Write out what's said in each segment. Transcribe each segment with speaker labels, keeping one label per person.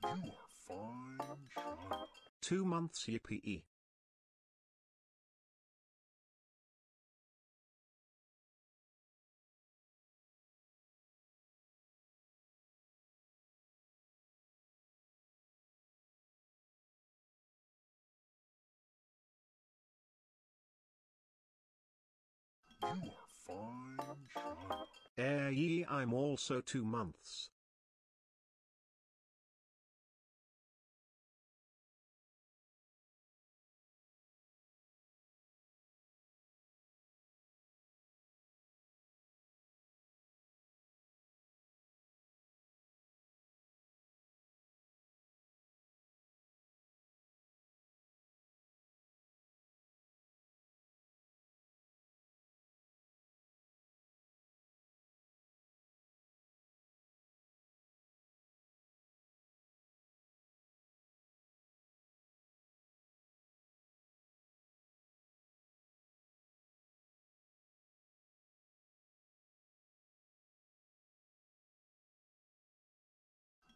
Speaker 1: You are fine, child.
Speaker 2: 2 months yippee.
Speaker 1: You are fine, child.
Speaker 2: Ye, I'm also 2 months.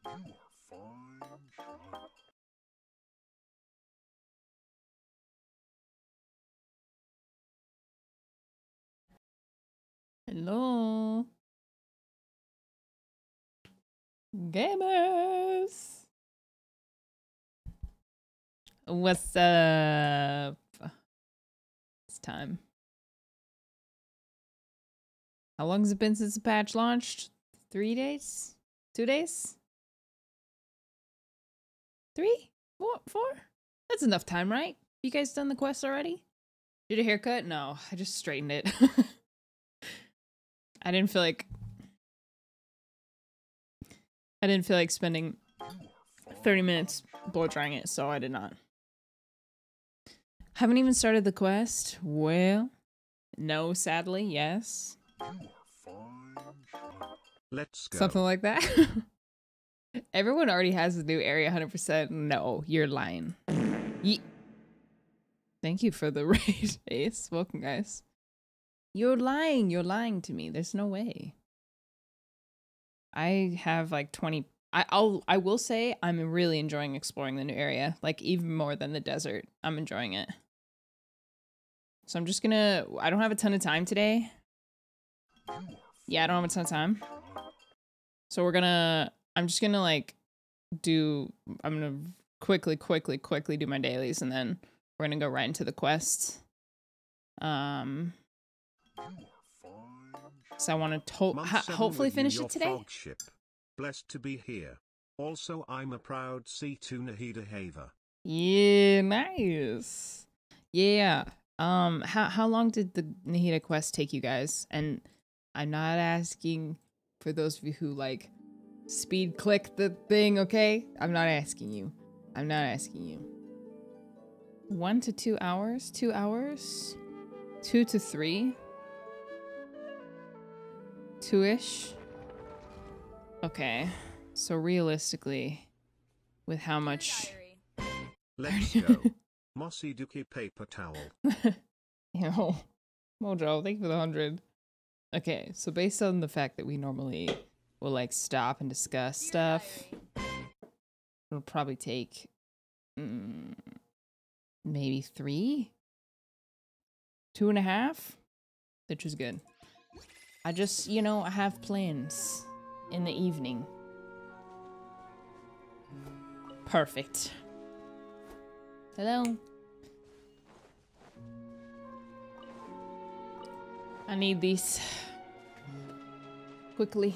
Speaker 1: You are fine, child.
Speaker 3: Hello, gamers. What's up? It's time. How long has it been since the patch launched? 3 days? 2 days? 3? 4? That's enough time, right? You guys done the quest already? Did a haircut? No, I just straightened it. I didn't feel like spending 30 minutes blow drying it, so I did not. Haven't even started the quest? Well, no, sadly, yes.
Speaker 1: You are fine, child.
Speaker 2: Let's go.
Speaker 3: Something like that. Everyone already has the new area 100%. No, you're lying. Thank you for the raid, Ace. Welcome, guys. You're lying. You're lying to me. There's no way. I have like 20. I will say I'm really enjoying exploring the new area. Like even more than the desert. I'm enjoying it. So I'm just gonna. I don't have a ton of time today. Yeah, I don't have a ton of time. So I'm just gonna like I'm gonna quickly do my dailies and then we're gonna go right into the quest. So I want to hopefully finish it today.
Speaker 2: Frogship. Blessed to be here. Also, I'm a proud C2 nahida haver.
Speaker 3: Yeah, nice. Yeah. How long did the Nahida quest take you guys? And I'm not asking for those of you who like speed click the thing, okay? I'm not asking you. 1 to 2 hours? 2 hours? 2 to 3? 2-ish? Okay. So realistically, with how much...
Speaker 2: Let's go. Mossy Dookie paper towel.
Speaker 3: Yo, Mojo, thank you for the 100. Okay, so based on the fact that we normally will like stop and discuss stuff, it'll probably take maybe 3, 2.5, which is good. I just, I have plans in the evening. Perfect. Hello. I need these quickly.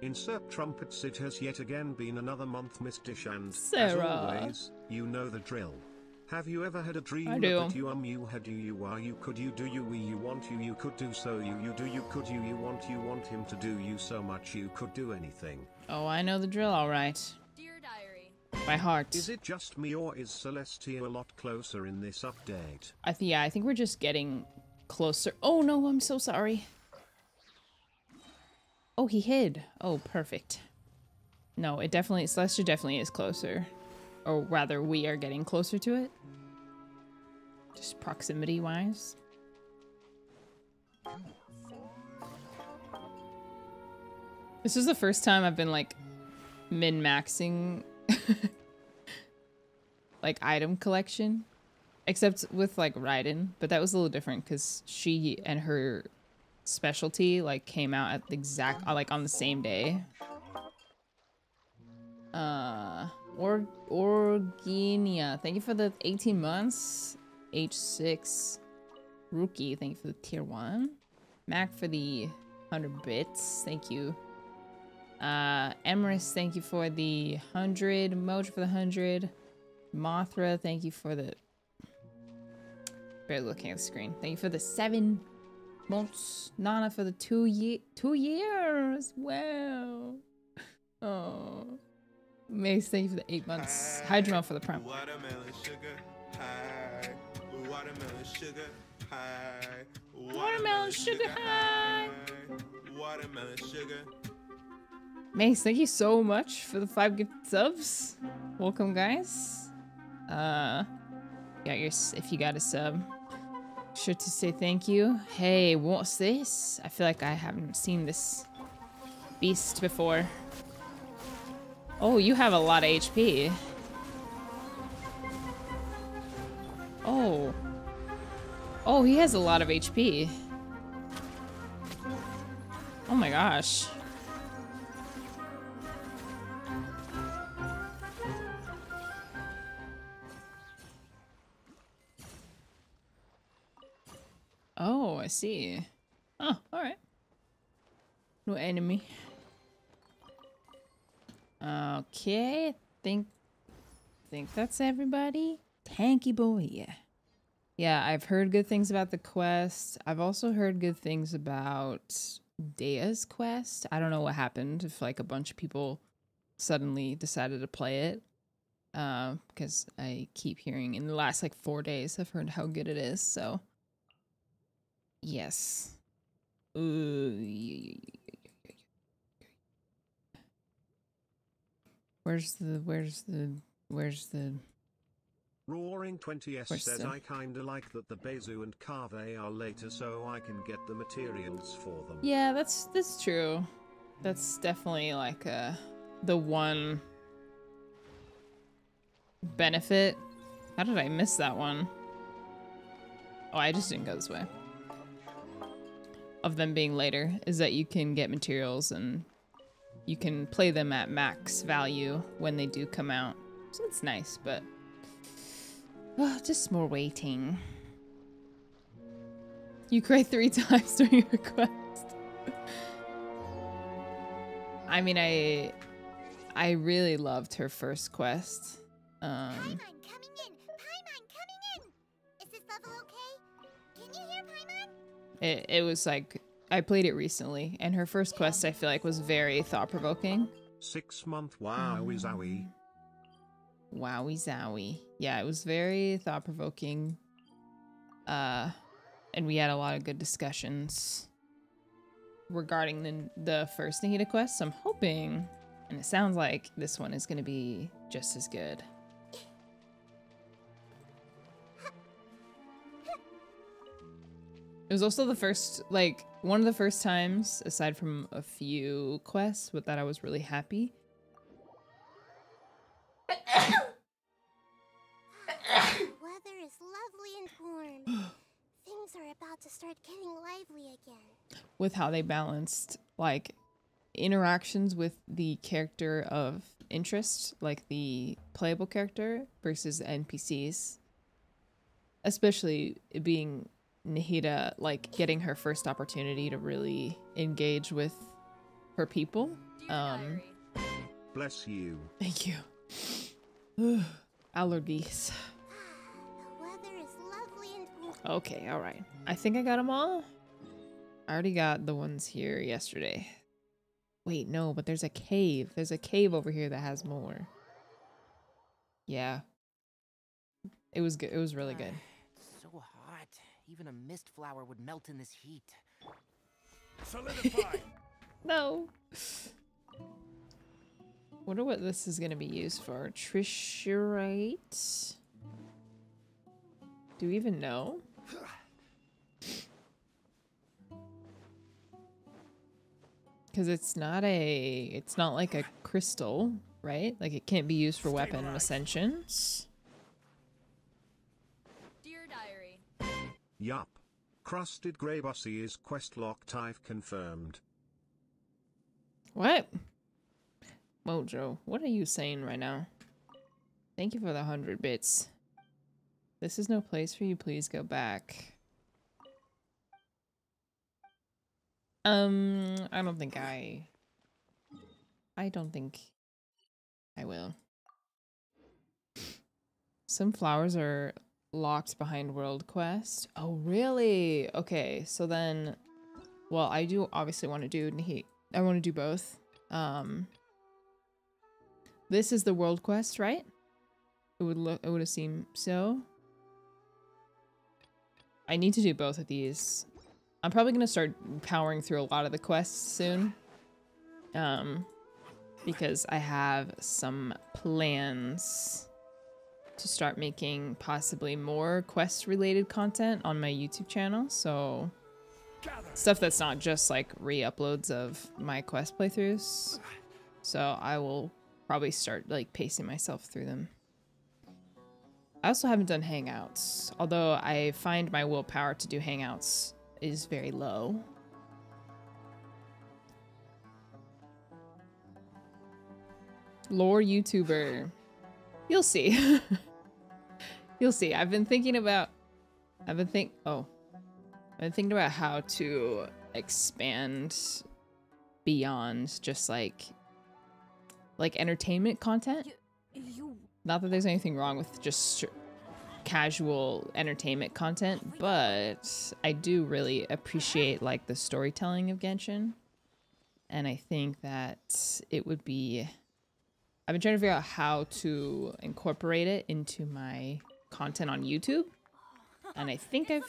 Speaker 2: Insert trumpets. It has yet again been another month, Miss Dish, and
Speaker 3: Sarah.
Speaker 2: as always, you know the drill. Have you ever had a dream
Speaker 3: I do.
Speaker 2: that you had you are you could you do you we you want you could do so you do you could you want him to do you so much you could do anything?
Speaker 3: Oh, I know the drill, all right.
Speaker 4: Dear Diary.
Speaker 3: By heart.
Speaker 2: Is it just me or is Celestia a lot closer in this update?
Speaker 3: I think we're just getting closer. Oh no, I'm so sorry. Oh, he hid. Oh, perfect. No, Celestia definitely is closer. Or rather, we are getting closer to it. Just proximity-wise. This is the first time I've been like min-maxing like item collection, except with like Raiden, but that was a little different because she and her specialty like came out at the exact like on the same day. Orginia, thank you for the 18 months. H6 Rookie, thank you for the tier 1. Mac for the 100 bits, thank you. Emrys, thank you for the 100. Moj for the 100. Mothra, thank you for the... Barely looking at the screen. Thank you for the 7 months. Nana for the 2 years. Wow. Oh. Mace, thank you for the 8 months. Hydromel for the prime.
Speaker 4: Watermelon sugar high. Watermelon sugar high.
Speaker 3: Watermelon sugar high.
Speaker 4: Watermelon sugar.
Speaker 3: Mace, thank you so much for the 5 gift subs. Welcome, guys. If you got a sub, sure to say thank you. Hey, what's this? I feel like I haven't seen this beast before. Oh, you have a lot of HP. Oh. Oh, he has a lot of HP. Oh my gosh. Oh, I see. Oh, alright. No enemy. Okay, think that's everybody. Tanky boy, yeah. Yeah, I've heard good things about the quest. I've also heard good things about Dea's quest. I don't know what happened, if like a bunch of people suddenly decided to play it. Because I keep hearing in the last like 4 days I've heard how good it is, so yes. Where's the
Speaker 2: Roaring 20s says I kinda like that the Bezu and Cave are later so I can get the materials for them.
Speaker 3: Yeah, that's true. That's definitely like the one benefit. How did I miss that one? Oh, I just didn't go this way. Of them being later is that you can get materials and you can play them at max value when they do come out. So it's nice, but just more waiting. You cried 3 times during your quest. I mean, I really loved her first quest.
Speaker 5: Paimon coming in! Paimon coming in! Is this level okay? Can you hear Paimon?
Speaker 3: It was like, I played it recently, and her first quest I feel like was very thought-provoking.
Speaker 2: 6 month wowie zowie.
Speaker 3: Wowie zowie. Yeah, it was very thought-provoking. And we had a lot of good discussions regarding the first Nahida quest. So I'm hoping, and it sounds like this one is going to be just as good. It was also the first, like, one of the first times, aside from a few quests, with that I was really happy.
Speaker 5: The weather is lovely and warm. Things are about to start getting lively again.
Speaker 3: With how they balanced, like, interactions with the character of interest, like the playable character, versus the NPCs. Especially it being Nahida, like, getting her first opportunity to really engage with her people.
Speaker 2: Bless you.
Speaker 3: Thank you. Allergies.
Speaker 5: The weather is lovely and warm.
Speaker 3: Okay, alright. I think I got them all. I already got the ones here yesterday. Wait, no, but there's a cave. There's a cave over here that has more. Yeah. It was good. It was really good.
Speaker 6: It's so hot. Even a mist flower would melt in this heat.
Speaker 4: Solidify!
Speaker 3: No. Wonder what this is gonna be used for. Trisurite? Do we even know? Because it's not like a crystal, right? Like it can't be used for weapon ascensions.
Speaker 7: Dear Diary.
Speaker 2: Yup. Crusted Grey Bossy is quest locked, I've confirmed.
Speaker 3: What? Mojo, what are you saying right now? Thank you for the 100 bits. This is no place for you, please go back. I don't think I will. Some flowers are locked behind world quest. Oh, really? Okay, so then, well, I do obviously want to do I want to do both. This is the world quest, right? It would have seemed so. I need to do both of these. I'm probably gonna start powering through a lot of the quests soon. Because I have some plans to start making possibly more quest-related content on my YouTube channel. So stuff that's not just like re-uploads of my quest playthroughs. So I will probably start like pacing myself through them. I also haven't done hangouts, although I find my willpower to do hangouts is very low. Lore YouTuber. You'll see. You'll see. I've been thinking about how to expand beyond just like entertainment content. Not that there's anything wrong with just casual entertainment content, but I do really appreciate like the storytelling of Genshin. And I think that it would be... I've been trying to figure out how to incorporate it into my content on YouTube. And I think I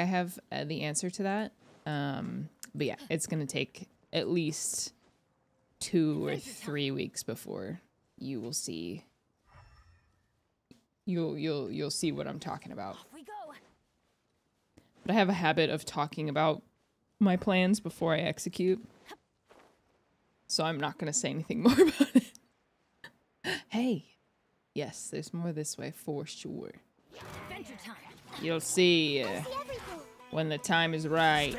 Speaker 3: have the answer to that. But yeah, it's gonna take at least 2 or 3 weeks before you will see. You'll see what I'm talking about.
Speaker 7: Off we go.
Speaker 3: But I have a habit of talking about my plans before I execute. So I'm not gonna say anything more about it. Hey, yes, there's more this way for sure.
Speaker 7: Adventure time.
Speaker 3: You'll see
Speaker 5: I see everything.
Speaker 3: when the time is right.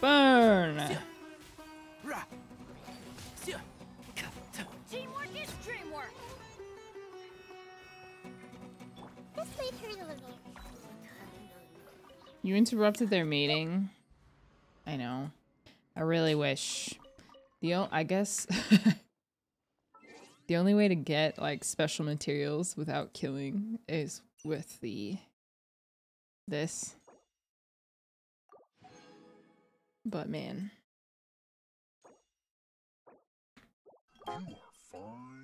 Speaker 3: Burn!
Speaker 7: Teamwork is dreamwork.
Speaker 5: This might hurt a little.
Speaker 3: You interrupted their meeting. I know. I really wish. I guess the only way to get like special materials without killing is with this. But man.
Speaker 1: You are fine,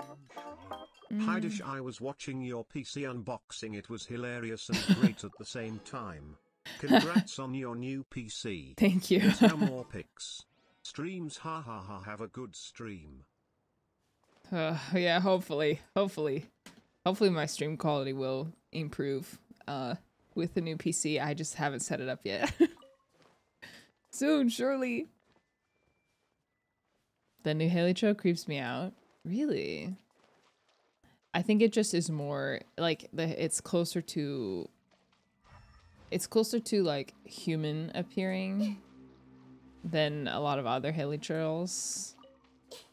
Speaker 1: shiny.
Speaker 2: Heidish, I was watching your PC unboxing. It was hilarious and great at the same time. Congrats on your new PC.
Speaker 3: Thank you.
Speaker 2: There's no more pics. Streams, ha ha ha, have a good stream.
Speaker 3: Yeah, hopefully my stream quality will improve with the new PC. I just haven't set it up yet. Soon, surely. The new Helicho creeps me out. Really? I think it just is more like it's closer to like human appearing than a lot of other Helichurls,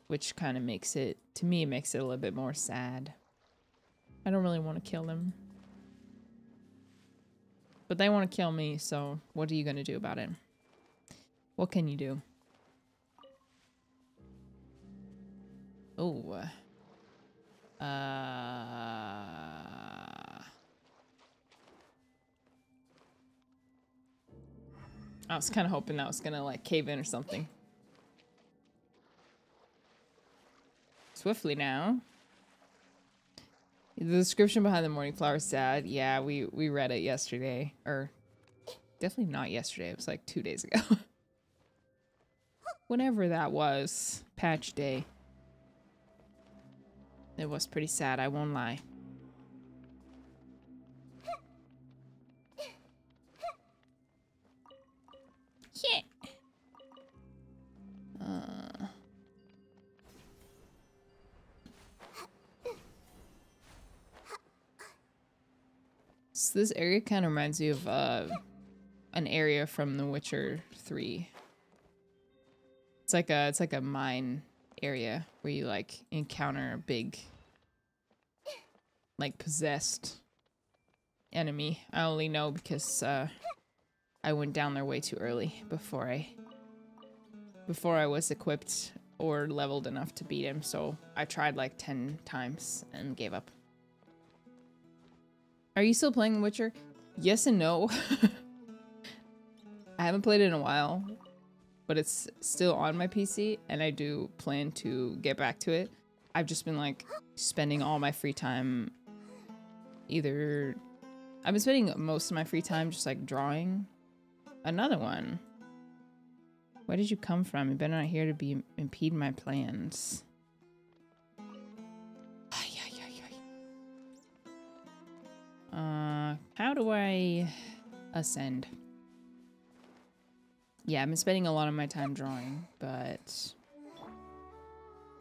Speaker 3: which kind of makes it, to me, makes it a little bit more sad. I don't really want to kill them. But they want to kill me, so what are you going to do about it? What can you do? Oh. I was kind of hoping that was gonna like cave in or something. Swiftly now. The description behind the morning flower is sad. Yeah, we read it yesterday. Or definitely not yesterday. It was like 2 days ago. Whenever that was. Patch day. It was pretty sad, I won't lie. This area kind of reminds me of an area from The Witcher 3. It's like a mine area where you like encounter a big like possessed enemy. I only know because I went down there way too early before I was equipped or leveled enough to beat him, so I tried like 10 times and gave up. Are you still playing The Witcher? Yes and no. I haven't played it in a while, but it's still on my PC, and I do plan to get back to it. I've just been like spending all my free time I've been spending most of my free time just like drawing. Another one. Where did you come from? You better not here to impede my plans. How do I ascend? Yeah, I've been spending a lot of my time drawing, but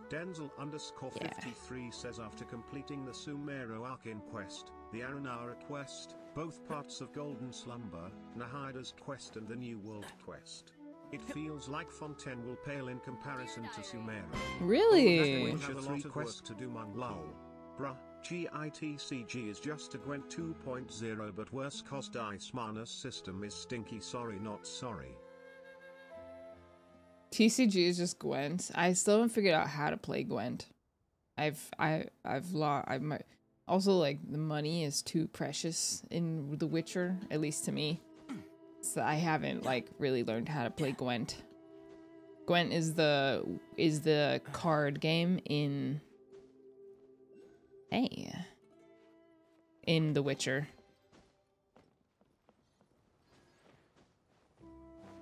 Speaker 2: Denzel_53 says after completing the Sumero Arkin quest, the Aranara quest, both parts of Golden Slumber, Nahida's quest and the New World quest, it feels like Fontaine will pale in comparison to Sumero.
Speaker 3: Really?
Speaker 2: We have a lot of quests to do, man. Lol. Bruh, GITCG is just a Gwent 2.0 but worse cause Dice Mana's system is stinky, sorry not sorry.
Speaker 3: TCG is just Gwent. I still haven't figured out how to play Gwent. Also, like, the money is too precious in The Witcher, at least to me. So I haven't like really learned how to play Gwent. Gwent is the card game in The Witcher.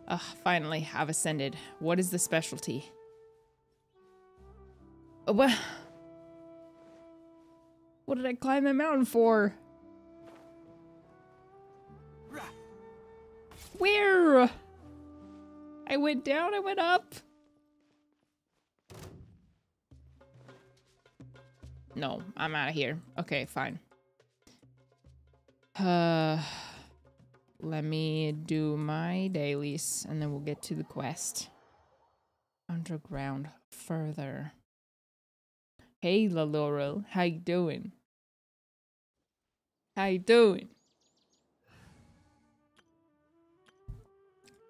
Speaker 3: Ugh, finally, I've ascended. What is the specialty? What did I climb that mountain for? Where? I went down, I went up. No, I'm out of here. Okay, fine. Let me do my dailies and then we'll get to the quest. Underground further. Hey, La Laurel, how you doing? How you doing?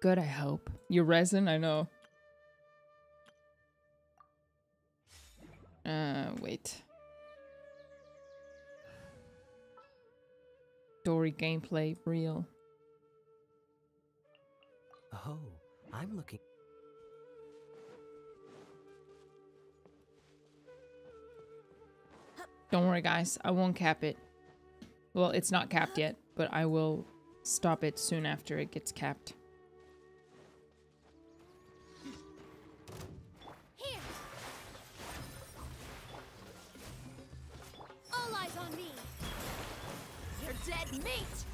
Speaker 3: Good, I hope. You're resin? I know. Wait. Story gameplay real.
Speaker 6: Oh, I'm looking.
Speaker 3: Don't worry, guys. I won't cap it. Well, it's not capped yet, but I will stop it soon after it gets capped.
Speaker 7: Here. All eyes on me. You're dead meat.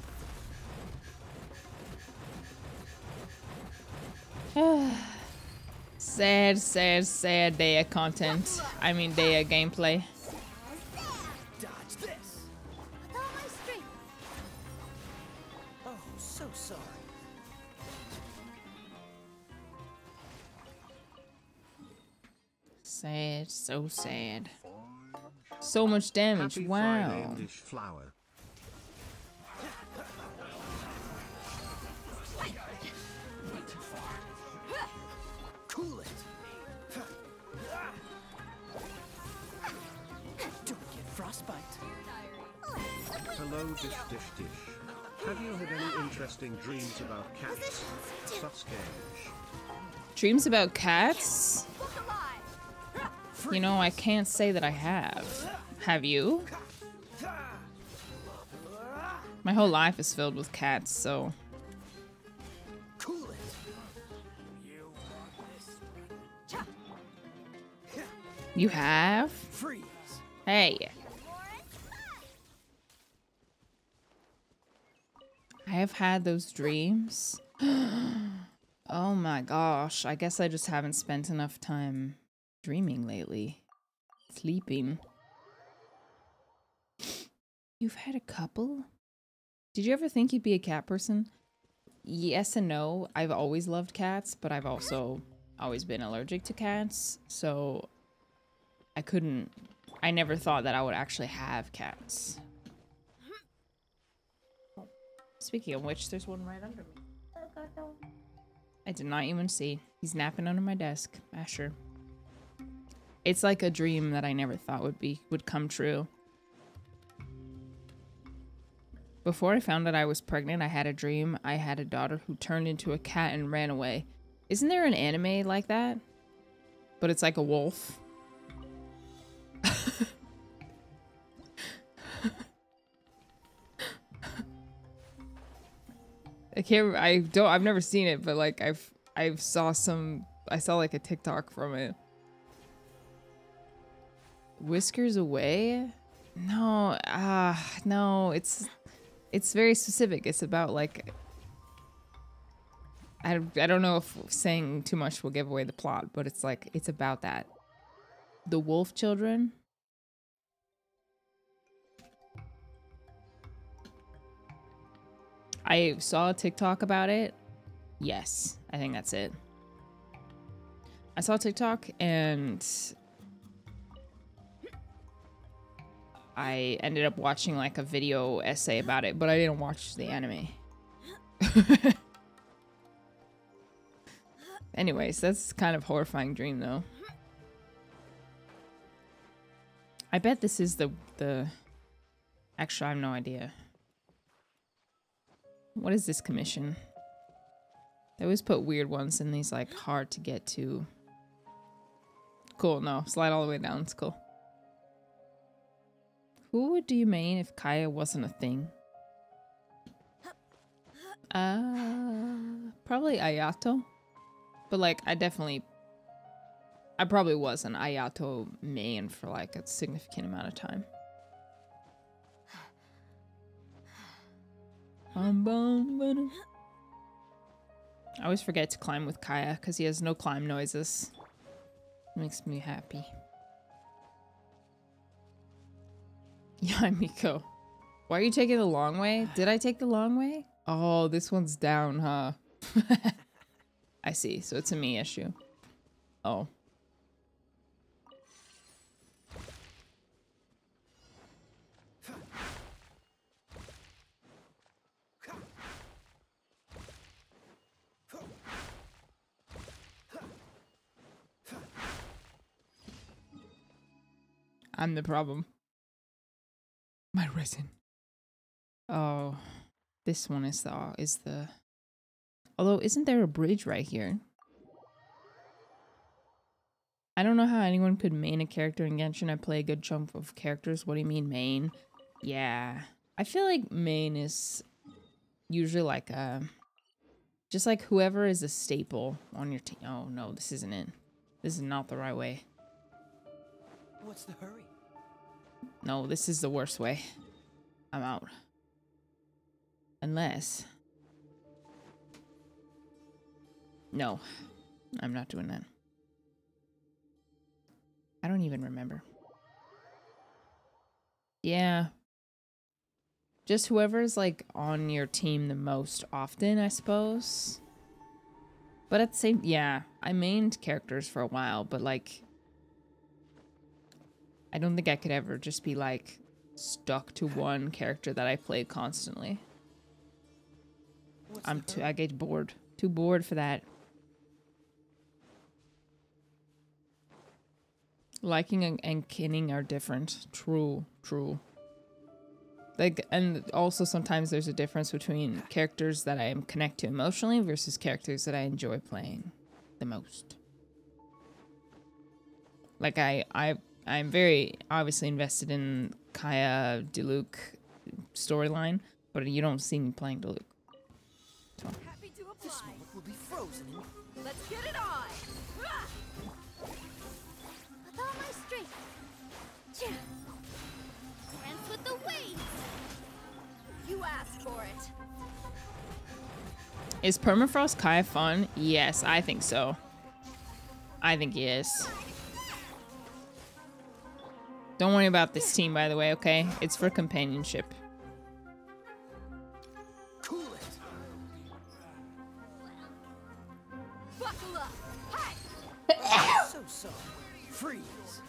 Speaker 3: Sad, sad, sad Daya content. I mean Daya gameplay.
Speaker 6: Dodge this.
Speaker 7: With all my strength.
Speaker 6: Oh, so sorry.
Speaker 3: Sad, so sad. So much damage,
Speaker 2: Happy
Speaker 3: wow.
Speaker 2: Friday, English flower.
Speaker 6: Cool it. Don't get frostbite.
Speaker 2: Hello, dish. Have you had any interesting dreams about cats? Suscage.
Speaker 3: Dreams about cats?
Speaker 7: Look alive.
Speaker 3: You know, I can't say that I have. Have you? My whole life is filled with cats, so...
Speaker 6: Cool it. You want this?
Speaker 3: You have?
Speaker 6: Freeze.
Speaker 3: Hey. I have had those dreams. Oh my gosh. I guess I just haven't spent enough time dreaming lately. Sleeping. You've had a couple? Did you ever think you'd be a cat person? Yes and no. I've always loved cats, but I've also always been allergic to cats, so I never thought that I would actually have cats. Speaking of which, there's one right under me. I did not even see. He's napping under my desk. Asher. It's like a dream that I never thought would come true. Before I found out I was pregnant, I had a dream. I had a daughter who turned into a cat and ran away. Isn't there an anime like that? But it's like a wolf. I've never seen it, but like I saw like a TikTok from it. Whiskers away? No, no, it's very specific. It's about like I don't know if saying too much will give away the plot, but it's like it's about that. The wolf children. I saw a TikTok about it. Yes, I think that's it. I saw TikTok and I ended up watching like a video essay about it, but I didn't watch the anime. Anyways, that's kind of horrifying dream though. I bet this is the actually I have no idea. What is this commission? They always put weird ones in these like hard to get to. Cool, no, slide all the way down, it's cool. Who would you main if Kaya wasn't a thing? Probably Ayato. But like I probably was an Ayato main for like a significant amount of time. I always forget to climb with Kaya because he has no climb noises. It makes me happy. Yeah, Miko. Why are you taking the long way? Did I take the long way? Oh, this one's down, huh? I see. So it's a me issue. Oh. I'm the problem. My resin. Oh, this one is the. Although, isn't there a bridge right here? I don't know how anyone could main a character in Genshin. I play a good chunk of characters. What do you mean main? Yeah, I feel like main is usually like just like whoever is a staple on your team. Oh no, this isn't it. This is not the right way.
Speaker 6: What's the hurry?
Speaker 3: No, this is the worst way. I'm out. Unless... No. I'm not doing that. I don't even remember. Yeah. Just whoever's like on your team the most often, I suppose. But at the same... Yeah. I mained characters for a while, but like... I don't think I could ever just be like stuck to one character that I play constantly. I get bored. Too bored for that. Liking and kinning are different. True, true. Like, and also sometimes there's a difference between characters that I connect to emotionally versus characters that I enjoy playing the most. Like I'm very obviously invested in Kaya Diluc storyline, but you don't see me playing Diluc. So.
Speaker 7: Happy to apply.
Speaker 6: This moment will be frozen.
Speaker 7: Let's get it on.
Speaker 5: With all my strength. Dance with the waves.
Speaker 7: You asked for it.
Speaker 3: Is Permafrost Kaya fun? Yes, I think so. I think he is. Don't worry about this team, by the way, okay? It's for companionship.
Speaker 8: Awesome! Freeze!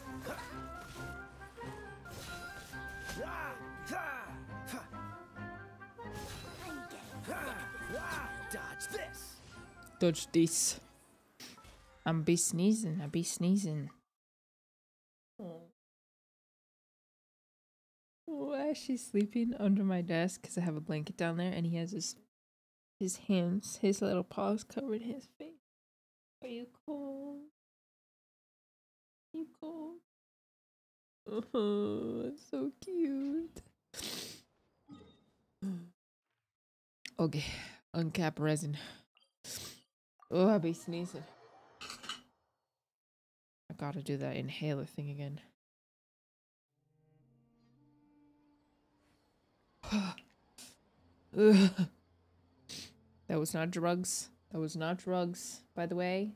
Speaker 8: Dodge this!
Speaker 3: Dodge this. I'm be sneezing. I be sneezing. Why is she sleeping under my desk? Because I have a blanket down there, and he has his hands, his little paws covered his face. Are you cold? You cold? Oh, it's so cute. Okay, uncap resin. Oh, I be sneezing. I gotta do that inhaler thing again. That was not drugs. That was not drugs, by the way.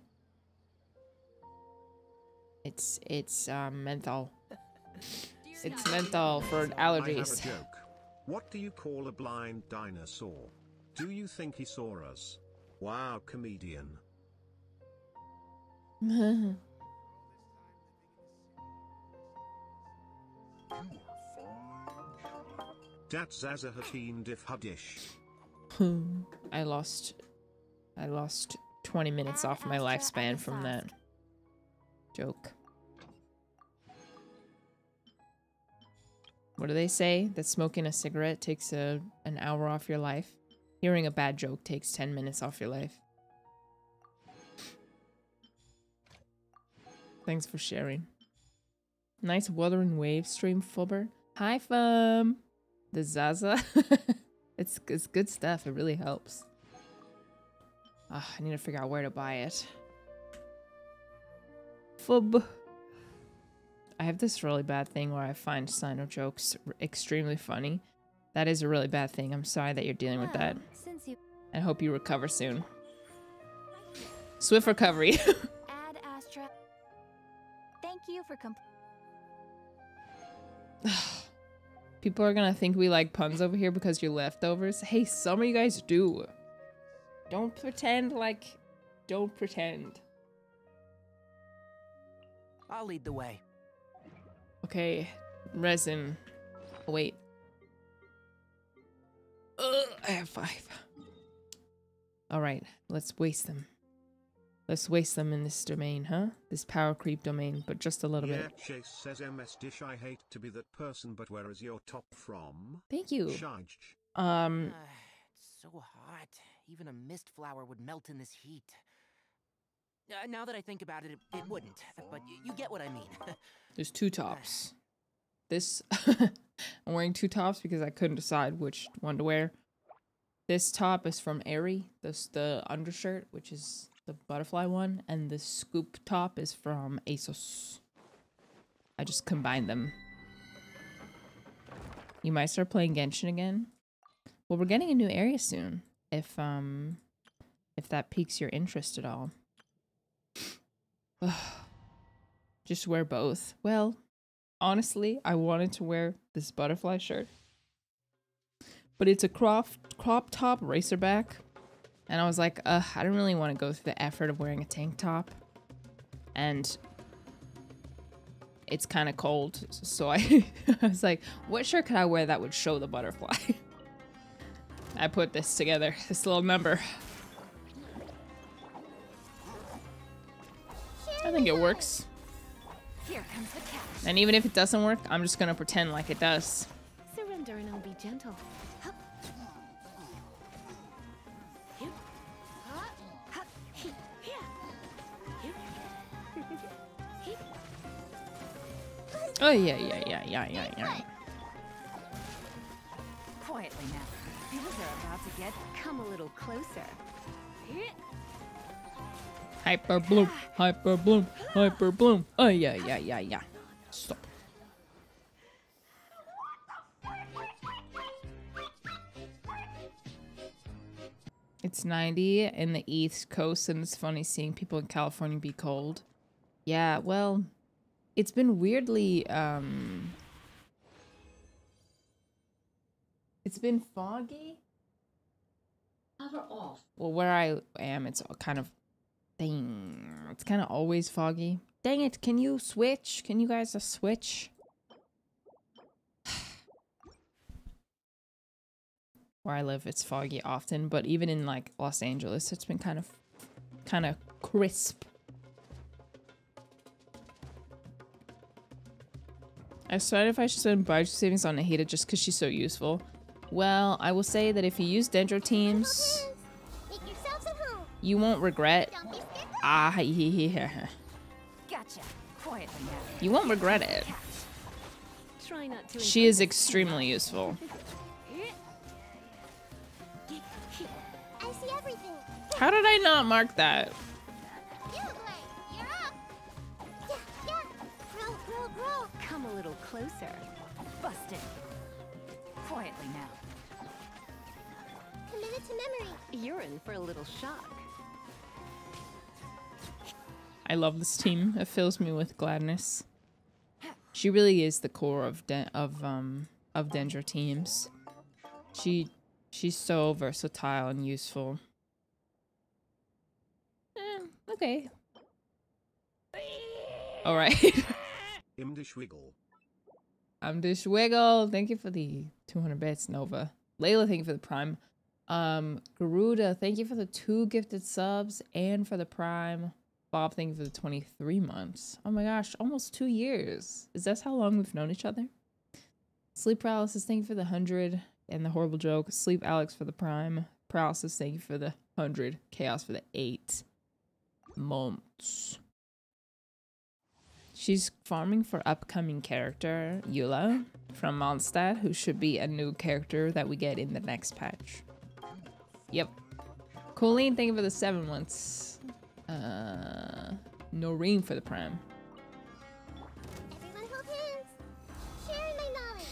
Speaker 3: It's menthol. It's menthol for
Speaker 2: I have a
Speaker 3: allergies.
Speaker 2: joke. What do you call a blind dinosaur? Do you think he saw us? Wow, comedian.
Speaker 1: You are fine.
Speaker 2: Dat Zazahateen Dif Hadish.
Speaker 3: I lost 20 minutes off my lifespan from that joke. What do they say? That smoking a cigarette takes an hour off your life? Hearing a bad joke takes 10 minutes off your life. Thanks for sharing. Nice Wuthering Wave stream, Fulber. Hi, Fum! The Zaza. It's good stuff. It really helps. I need to figure out where to buy it. Fub. I have this really bad thing where I find Sino jokes extremely funny. That is a really bad thing. I'm sorry that you're dealing with that. I hope you recover soon. Swift recovery.
Speaker 5: Ad Astra. Thank you for
Speaker 3: People are gonna think we like puns over here because you're leftovers. Hey, some of you guys do. Don't pretend like... Don't pretend.
Speaker 6: I'll lead the way.
Speaker 3: Okay, resin. Oh, wait. I have 5. Alright, let's waste them. Let's waste them in this domain, huh? This power creep domain, but just a little bit.
Speaker 2: Chase says MS Dish, I hate to be that person, but where is your top from?
Speaker 3: Thank you.
Speaker 2: Shaj.
Speaker 6: It's so hot. Even a mist flower would melt in this heat. Now that I think about it, it wouldn't. But you get what I mean.
Speaker 3: There's 2 tops. This... I'm wearing 2 tops because I couldn't decide which one to wear. This top is from Aerie. The undershirt, which is the butterfly one. And the scoop top is from ASOS. I just combined them. You might start playing Genshin again. Well, we're getting a new area soon. If that piques your interest at all. Just wear both. Well, honestly, I wanted to wear this butterfly shirt. But it's a crop top racerback. And I was like, I don't really want to go through the effort of wearing a tank top. And it's kind of cold. So I was like, what shirt could I wear that would show the butterfly? I put this together, this little number. I think it works.
Speaker 7: Here comes the catch.
Speaker 3: And even if it doesn't work, I'm just gonna pretend like it does.
Speaker 7: Surrender and I'll be gentle. Hup. Hup. Hup. Hup. Hee. Here. Hee.
Speaker 3: Oh yeah.
Speaker 7: Quietly now. Things are about to get come a little closer. Here.
Speaker 3: Hyper bloom, hyper bloom, hyper bloom. Oh yeah. Stop. It's 90 in the East Coast, and it's funny seeing people in California be cold. Yeah, well, it's been weirdly, it's been foggy.
Speaker 9: Cover off.
Speaker 3: Well, where I am, it's kind of, dang, it's kind of always foggy. Dang it, can you switch? Can you guys switch? Where I live, it's foggy often, but even in like Los Angeles, it's been kind of crisp. I decided if I should spend budget savings on Nahida just because she's so useful. Well, I will say that if you use Dendro teams, you won't regret. Ah, yeah.
Speaker 7: Gotcha. Quietly now.
Speaker 3: You won't regret it.
Speaker 7: Try not to.
Speaker 3: She is extremely useful.
Speaker 5: I see everything.
Speaker 3: How did I not mark that?
Speaker 5: You're up. Yeah. Grow.
Speaker 7: Come a little closer. Busted. Quietly now.
Speaker 5: Committed to memory.
Speaker 7: You're in for a little shock.
Speaker 3: I love this team. It fills me with gladness. She really is the core of Dendro teams. She's so versatile and useful. Okay. All right.
Speaker 2: Imdish Wiggle.
Speaker 3: I'm Dish Wiggle. Thank you for the 200 bits, Nova. Layla, thank you for the prime. Garuda, thank you for the 2 gifted subs and for the prime. Bob, thank you for the 23 months. Oh my gosh, almost 2 years. Is that how long we've known each other? Sleep Paralysis, thank you for the 100 and the horrible joke. Sleep Alex for the prime. Paralysis, thank you for the 100. Chaos for the 8 months. She's farming for upcoming character Eula from Mondstadt, who should be a new character that we get in the next patch. Yep. Colleen, thank you for the 7 months. Noreen for the prime.
Speaker 5: Everyone hold hands. Sharing my knowledge.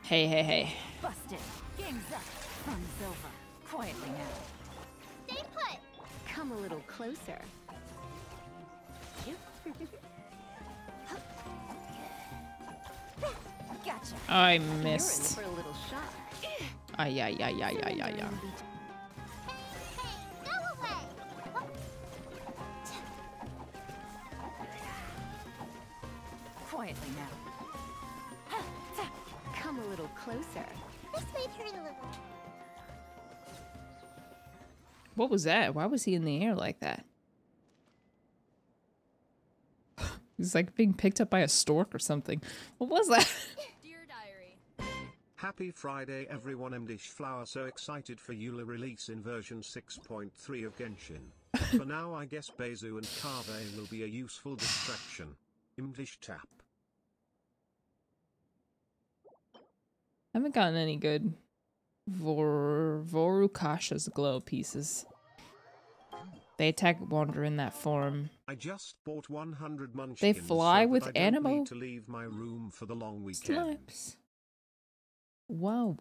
Speaker 3: Hey.
Speaker 7: Busted. Game's up. Fun's over. Quietly now.
Speaker 5: Stay put.
Speaker 7: Come a little closer. Gotcha.
Speaker 3: I
Speaker 7: You're in
Speaker 3: missed.
Speaker 7: for a little shock.
Speaker 3: Yeah.
Speaker 5: Hey, go away.
Speaker 7: Quietly now. Come a little closer.
Speaker 5: This might hurt a little.
Speaker 3: What was that? Why was he in the air like that? He's like being picked up by a stork or something. What was that?
Speaker 10: Dear Diary.
Speaker 2: Happy Friday everyone. Imdish Flower so excited for Eula release in version 6.3 of Genshin. For now I guess Bezu and Kave will be a useful distraction. Imdish tap.
Speaker 3: I haven't gotten any good Vorukasha's glow pieces. They attack Wander in that form.
Speaker 2: I just bought 100 munchkins.
Speaker 3: They fly
Speaker 2: so
Speaker 3: with
Speaker 2: that I don't
Speaker 3: Anemo
Speaker 2: need to leave my room for the long weekend.
Speaker 3: Slimes. Whoa.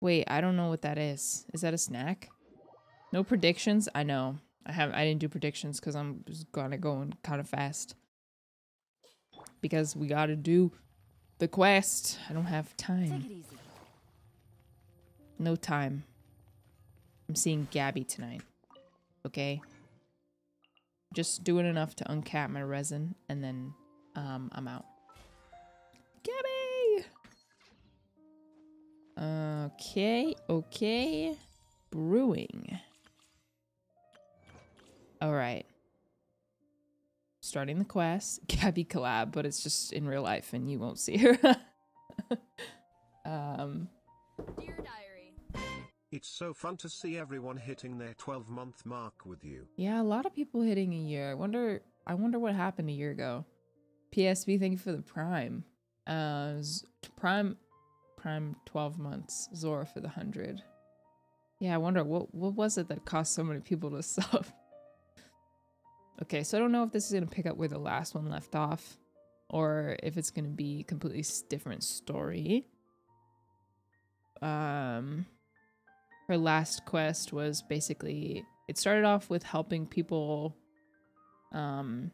Speaker 3: Wait, I don't know what that is. Is that a snack? No predictions? I know. I didn't do predictions because I'm just gonna go kind of fast. Because we gotta do the quest. I don't have time.
Speaker 7: Take it easy.
Speaker 3: No time. I'm seeing Gabby tonight. Okay? Just doing enough to uncap my resin and then I'm out. Gabby! Okay. Brewing. Alright. Starting the quest. Gabby collab, but it's just in real life and you won't see her.
Speaker 10: Dear Diary.
Speaker 2: It's so fun to see everyone hitting their 12-month mark with you.
Speaker 3: Yeah, a lot of people hitting a year. I wonder what happened a year ago. PSB, thank you for the prime. Prime 12 months. Zora for the 100. Yeah, I wonder what was it that caused so many people to sub? Okay, so I don't know if this is gonna pick up where the last one left off, or if it's gonna be a completely different story. Her last quest was basically, it started off with helping people kind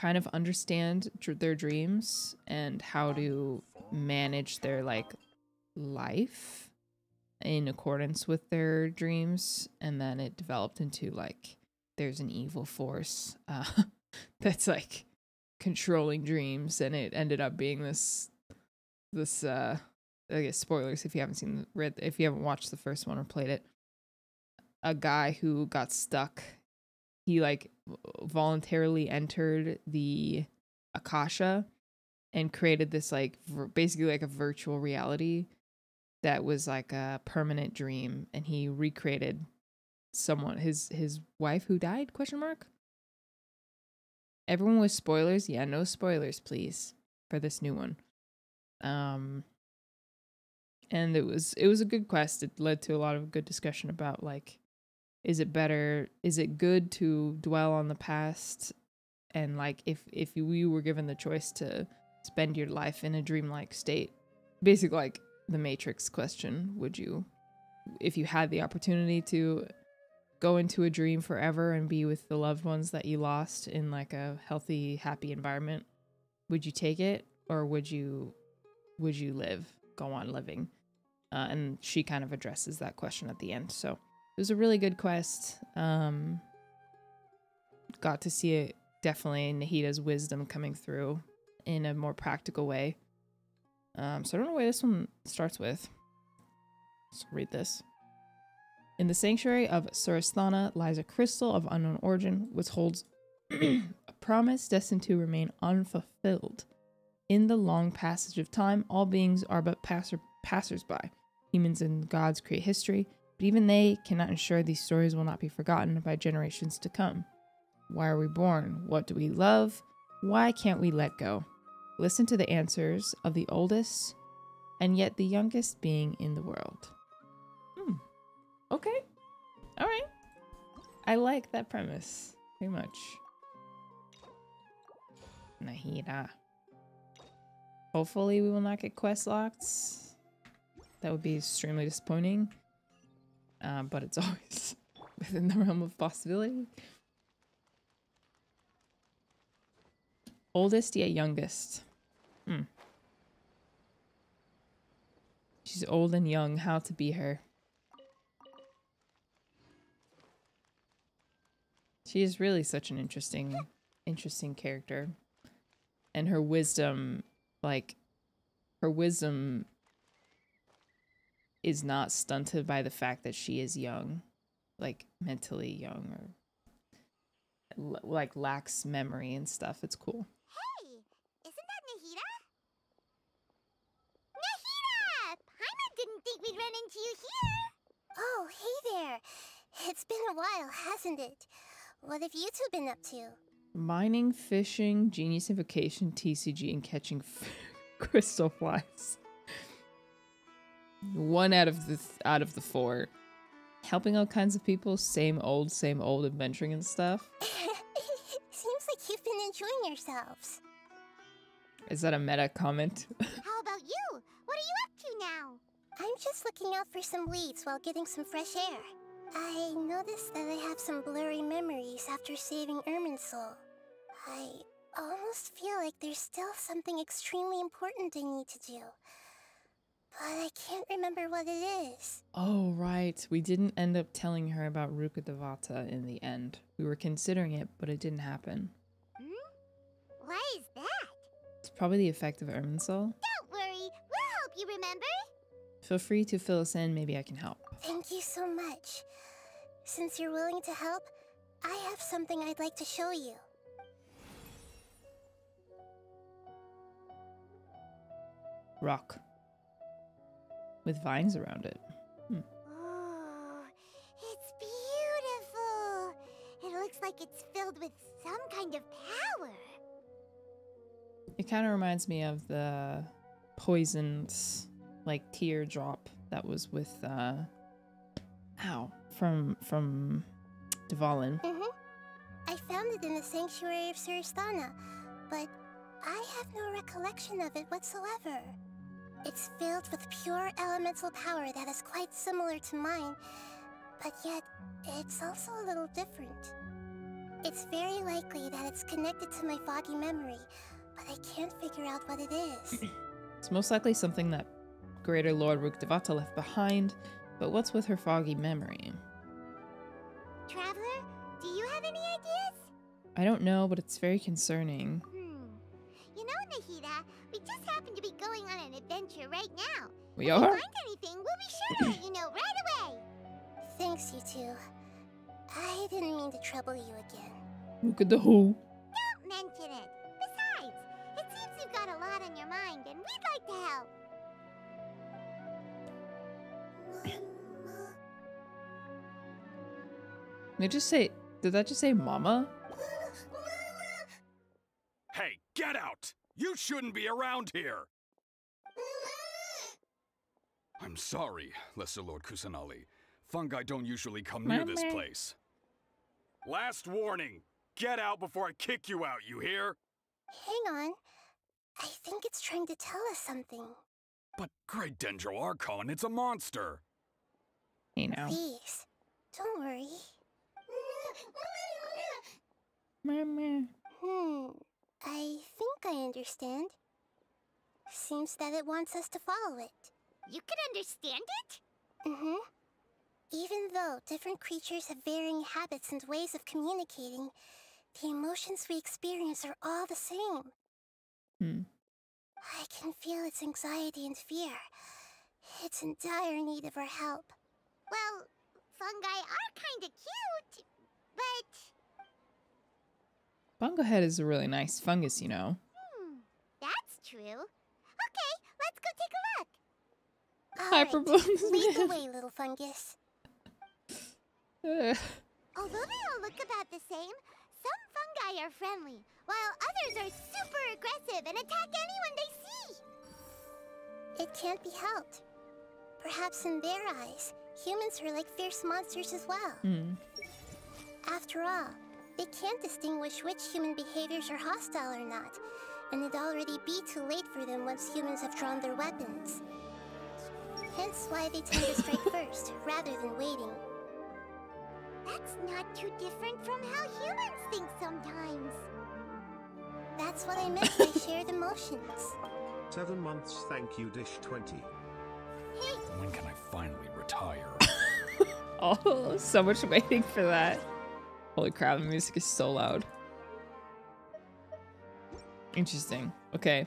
Speaker 3: of understand their dreams and how to manage their like life in accordance with their dreams, and then it developed into like there's an evil force that's like controlling dreams, and it ended up being this I guess spoilers if you haven't watched the first one or played it. A guy who got stuck, he like voluntarily entered the Akasha and created this like basically like a virtual reality that was like a permanent dream, and he recreated someone, his wife who died, question mark. Everyone with spoilers, yeah, no spoilers please for this new one. And it was a good quest. It led to a lot of good discussion about like, is it good to dwell on the past, and like if you were given the choice to spend your life in a dreamlike state, basically like the Matrix question, would you, if you had the opportunity to go into a dream forever and be with the loved ones that you lost in like a healthy, happy environment, would you take it, or would you go on living? And she kind of addresses that question at the end. So it was a really good quest. Got to see it, definitely Nahida's wisdom coming through in a more practical way. So I don't know where this one starts with. Let's read this. In the sanctuary of Surasthana lies a crystal of unknown origin, which holds a promise destined to remain unfulfilled. In the long passage of time, all beings are but passers-by. Humans and gods create history, but even they cannot ensure these stories will not be forgotten by generations to come. Why are we born? What do we love? Why can't we let go? Listen to the answers of the oldest and yet the youngest being in the world. Okay. All right. I like that premise very much. Nahida. Hopefully we will not get quest locked. That would be extremely disappointing. But it's always within the realm of possibility. Oldest yet youngest. She's old and young. How to be her. She is really such an interesting character. And her wisdom, like, her wisdom is not stunted by the fact that she is young, like mentally young, or like lacks memory and stuff. It's cool.
Speaker 5: Hey, isn't that Nahida? Nahida! Paimon didn't think we'd run into you here. Oh, hey there. It's been a while, hasn't it? What have you two been up to?
Speaker 3: Mining, fishing, genius invocation, TCG, and catching crystal flies. One out of the four. Helping all kinds of people, same old adventuring and stuff.
Speaker 5: Seems like you've been enjoying yourselves.
Speaker 3: Is that a meta comment?
Speaker 5: How about you? What are you up to now? I'm just looking out for some weeds while getting some fresh air. I noticed that I have some blurry memories after saving Irminsul. I almost feel like there's still something extremely important I need to do. But I can't remember what it is.
Speaker 3: Oh, right. We didn't end up telling her about Rukkhadevata in the end. We were considering it, but it didn't happen.
Speaker 5: Why is that?
Speaker 3: It's probably the effect of Irminsul.
Speaker 5: Don't worry, we'll help you remember.
Speaker 3: Feel free to fill us in. Maybe I can help.
Speaker 5: Thank you so much. Since you're willing to help, I have something I'd like to show you.
Speaker 3: Rock. With vines around it.
Speaker 5: Oh, it's beautiful. It looks like it's filled with some kind of power.
Speaker 3: It kind of reminds me of the poisoned, like, teardrop that was with, from Dvalin.
Speaker 5: I found it in the sanctuary of Surasthana, but I have no recollection of it whatsoever. It's filled with pure elemental power that is quite similar to mine, but yet it's also a little different. It's very likely that it's connected to my foggy memory, but I can't figure out what it is.
Speaker 3: It's most likely something that Greater Lord Rukkhadevata left behind, but what's with her foggy memory?
Speaker 5: Traveler, Do you have any ideas?
Speaker 3: I don't know, but it's very concerning.
Speaker 5: You know, Nahida, we just happen to be going on an adventure right now.
Speaker 3: We
Speaker 5: If
Speaker 3: are?
Speaker 5: we find anything, we'll be sure to let you know right away. Thanks, you two. I didn't mean to trouble you again.
Speaker 3: Look at the who.
Speaker 5: Don't mention it. Besides, it seems you've got a lot on your mind, and we'd like to help.
Speaker 3: Did that just say mama?
Speaker 8: Hey, get out! You shouldn't be around here! I'm sorry, Lesser Lord Kusanali. Fungi don't usually come near this place. Last warning! Get out before I kick you out, you hear?
Speaker 5: Hang on. I think it's trying to tell us something.
Speaker 8: But Great Dendro Archon, it's a monster!
Speaker 3: Hey now.
Speaker 5: Please, don't worry.
Speaker 3: Mama.
Speaker 5: I think I understand. Seems that it wants us to follow it. You can understand it? Even though different creatures have varying habits and ways of communicating, the emotions we experience are all the same. I can feel its anxiety and fear. It's in dire need of our help. Well, fungi are kinda cute, but...
Speaker 3: Bungo Head is a really nice fungus, you know.
Speaker 5: That's true. Okay, let's go take a look.
Speaker 3: Hyperbloom.
Speaker 5: Lead the way, little fungus. Although they all look about the same, some fungi are friendly, while others are super aggressive and attack anyone they see. It can't be helped. Perhaps in their eyes, humans are like fierce monsters as well. After all, they can't distinguish which human behaviors are hostile or not, and it'd already be too late for them once humans have drawn their weapons. Hence why they tend to strike first, rather than waiting. That's not too different from how humans think sometimes. That's what I meant by shared emotions.
Speaker 2: 7 months, thank you, Dish 20.
Speaker 5: Hey!
Speaker 8: When can I finally retire?
Speaker 3: Oh, so much waiting for that. Holy crap, the music is so loud. Interesting. Okay.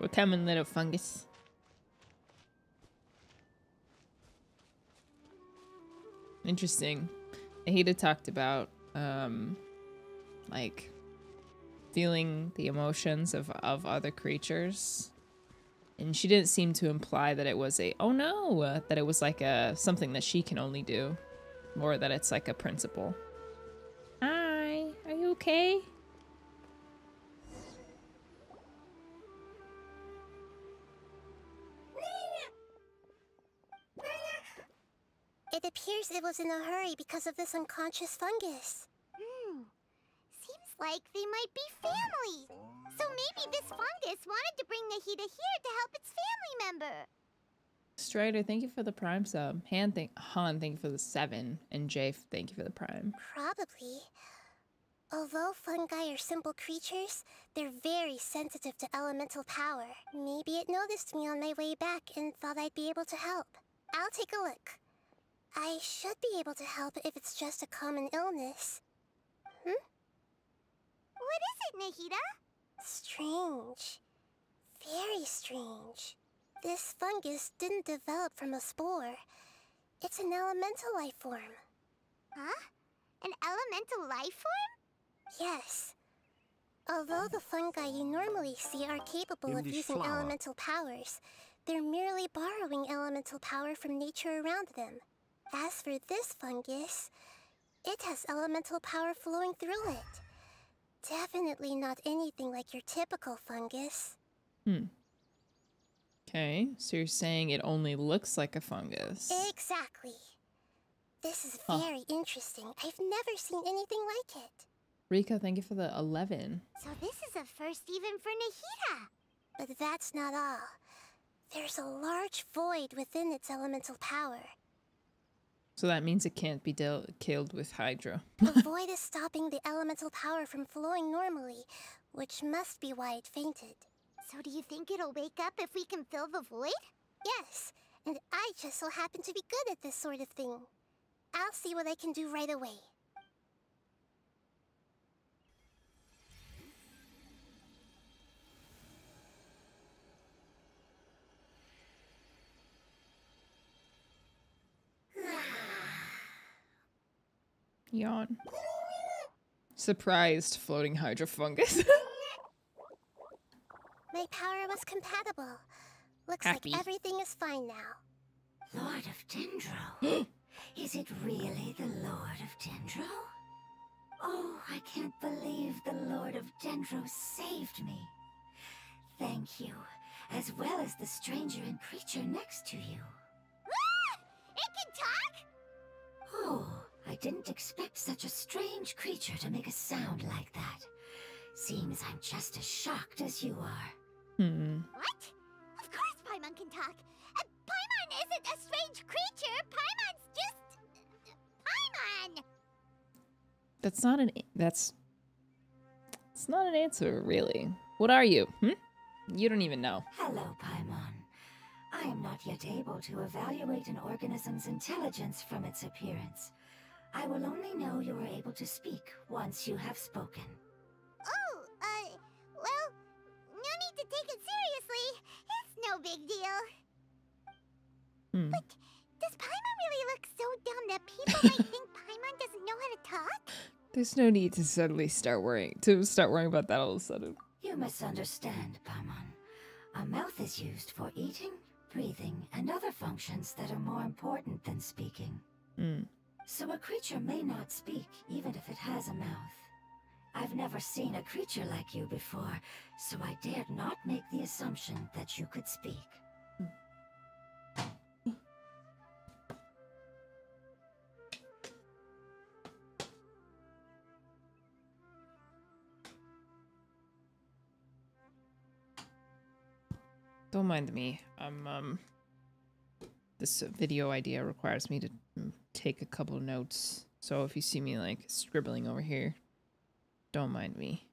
Speaker 3: We're coming, little fungus. Interesting. Nahida talked about, like, feeling the emotions of other creatures. And she didn't seem to imply that it was oh no, that it was like something that she can only do. More that it's like a principle. Hi, are you okay?
Speaker 5: It appears it was in a hurry because of this unconscious fungus. Seems like they might be family. So maybe this fungus wanted to bring Nahida here to help its family member.
Speaker 3: Strider, thank you for the Prime sub. Han, thank you for the 7. And Jay, thank you for the Prime.
Speaker 5: Probably. Although fungi are simple creatures, they're very sensitive to elemental power. Maybe it noticed me on my way back and thought I'd be able to help. I'll take a look. I should be able to help if it's just a common illness. What is it, Nahida? Strange. Very strange. This fungus didn't develop from a spore. It's an elemental life form. Huh? An elemental life form? Yes. Although the fungi you normally see are capable of using elemental powers, they're merely borrowing elemental power from nature around them. As for this fungus, it has elemental power flowing through it. Definitely not anything like your typical fungus.
Speaker 3: Okay, so you're saying it only looks like a fungus.
Speaker 5: Exactly. This is very interesting. I've never seen anything like it.
Speaker 3: Rika, thank you for the 11.
Speaker 5: So this is a first even for Nahida. But that's not all. There's a large void within its elemental power.
Speaker 3: So that means it can't be killed with Hydra.
Speaker 5: The void is stopping the elemental power from flowing normally, which must be why it fainted. So do you think it'll wake up if we can fill the void? Yes, and I just so happen to be good at this sort of thing. I'll see what I can do right away.
Speaker 3: Yawn. Surprised floating hydrofungus.
Speaker 5: My power was compatible. Looks
Speaker 3: Happy.
Speaker 5: like everything is fine now.
Speaker 11: Lord of Dendro? Is it really the Lord of Dendro? Oh, I can't believe the Lord of Dendro saved me. Thank you, as well as the stranger and creature next to you.
Speaker 5: Ah! It can talk?
Speaker 11: Oh, I didn't expect such a strange creature to make a sound like that. Seems I'm just as shocked as you are.
Speaker 5: What? Of course Paimon can talk. Paimon isn't a strange creature. Paimon's just... Paimon!
Speaker 3: It's not an answer, really. What are you? You don't even know.
Speaker 11: Hello, Paimon. I am not yet able to evaluate an organism's intelligence from its appearance. I will only know you are able to speak once you have spoken.
Speaker 5: Oh, well, no need to take it seriously. It's no big deal. But does Paimon really look so dumb that people might think Paimon doesn't know how to talk?
Speaker 3: There's no need to suddenly start worrying about that all of a sudden.
Speaker 11: You misunderstand, Paimon. A mouth is used for eating, breathing, and other functions that are more important than speaking. So a creature may not speak, even if it has a mouth. I've never seen a creature like you before, so I dared not make the assumption that you could speak.
Speaker 3: Don't mind me. This video idea requires me to take a couple notes. So if you see me like scribbling over here, don't mind me.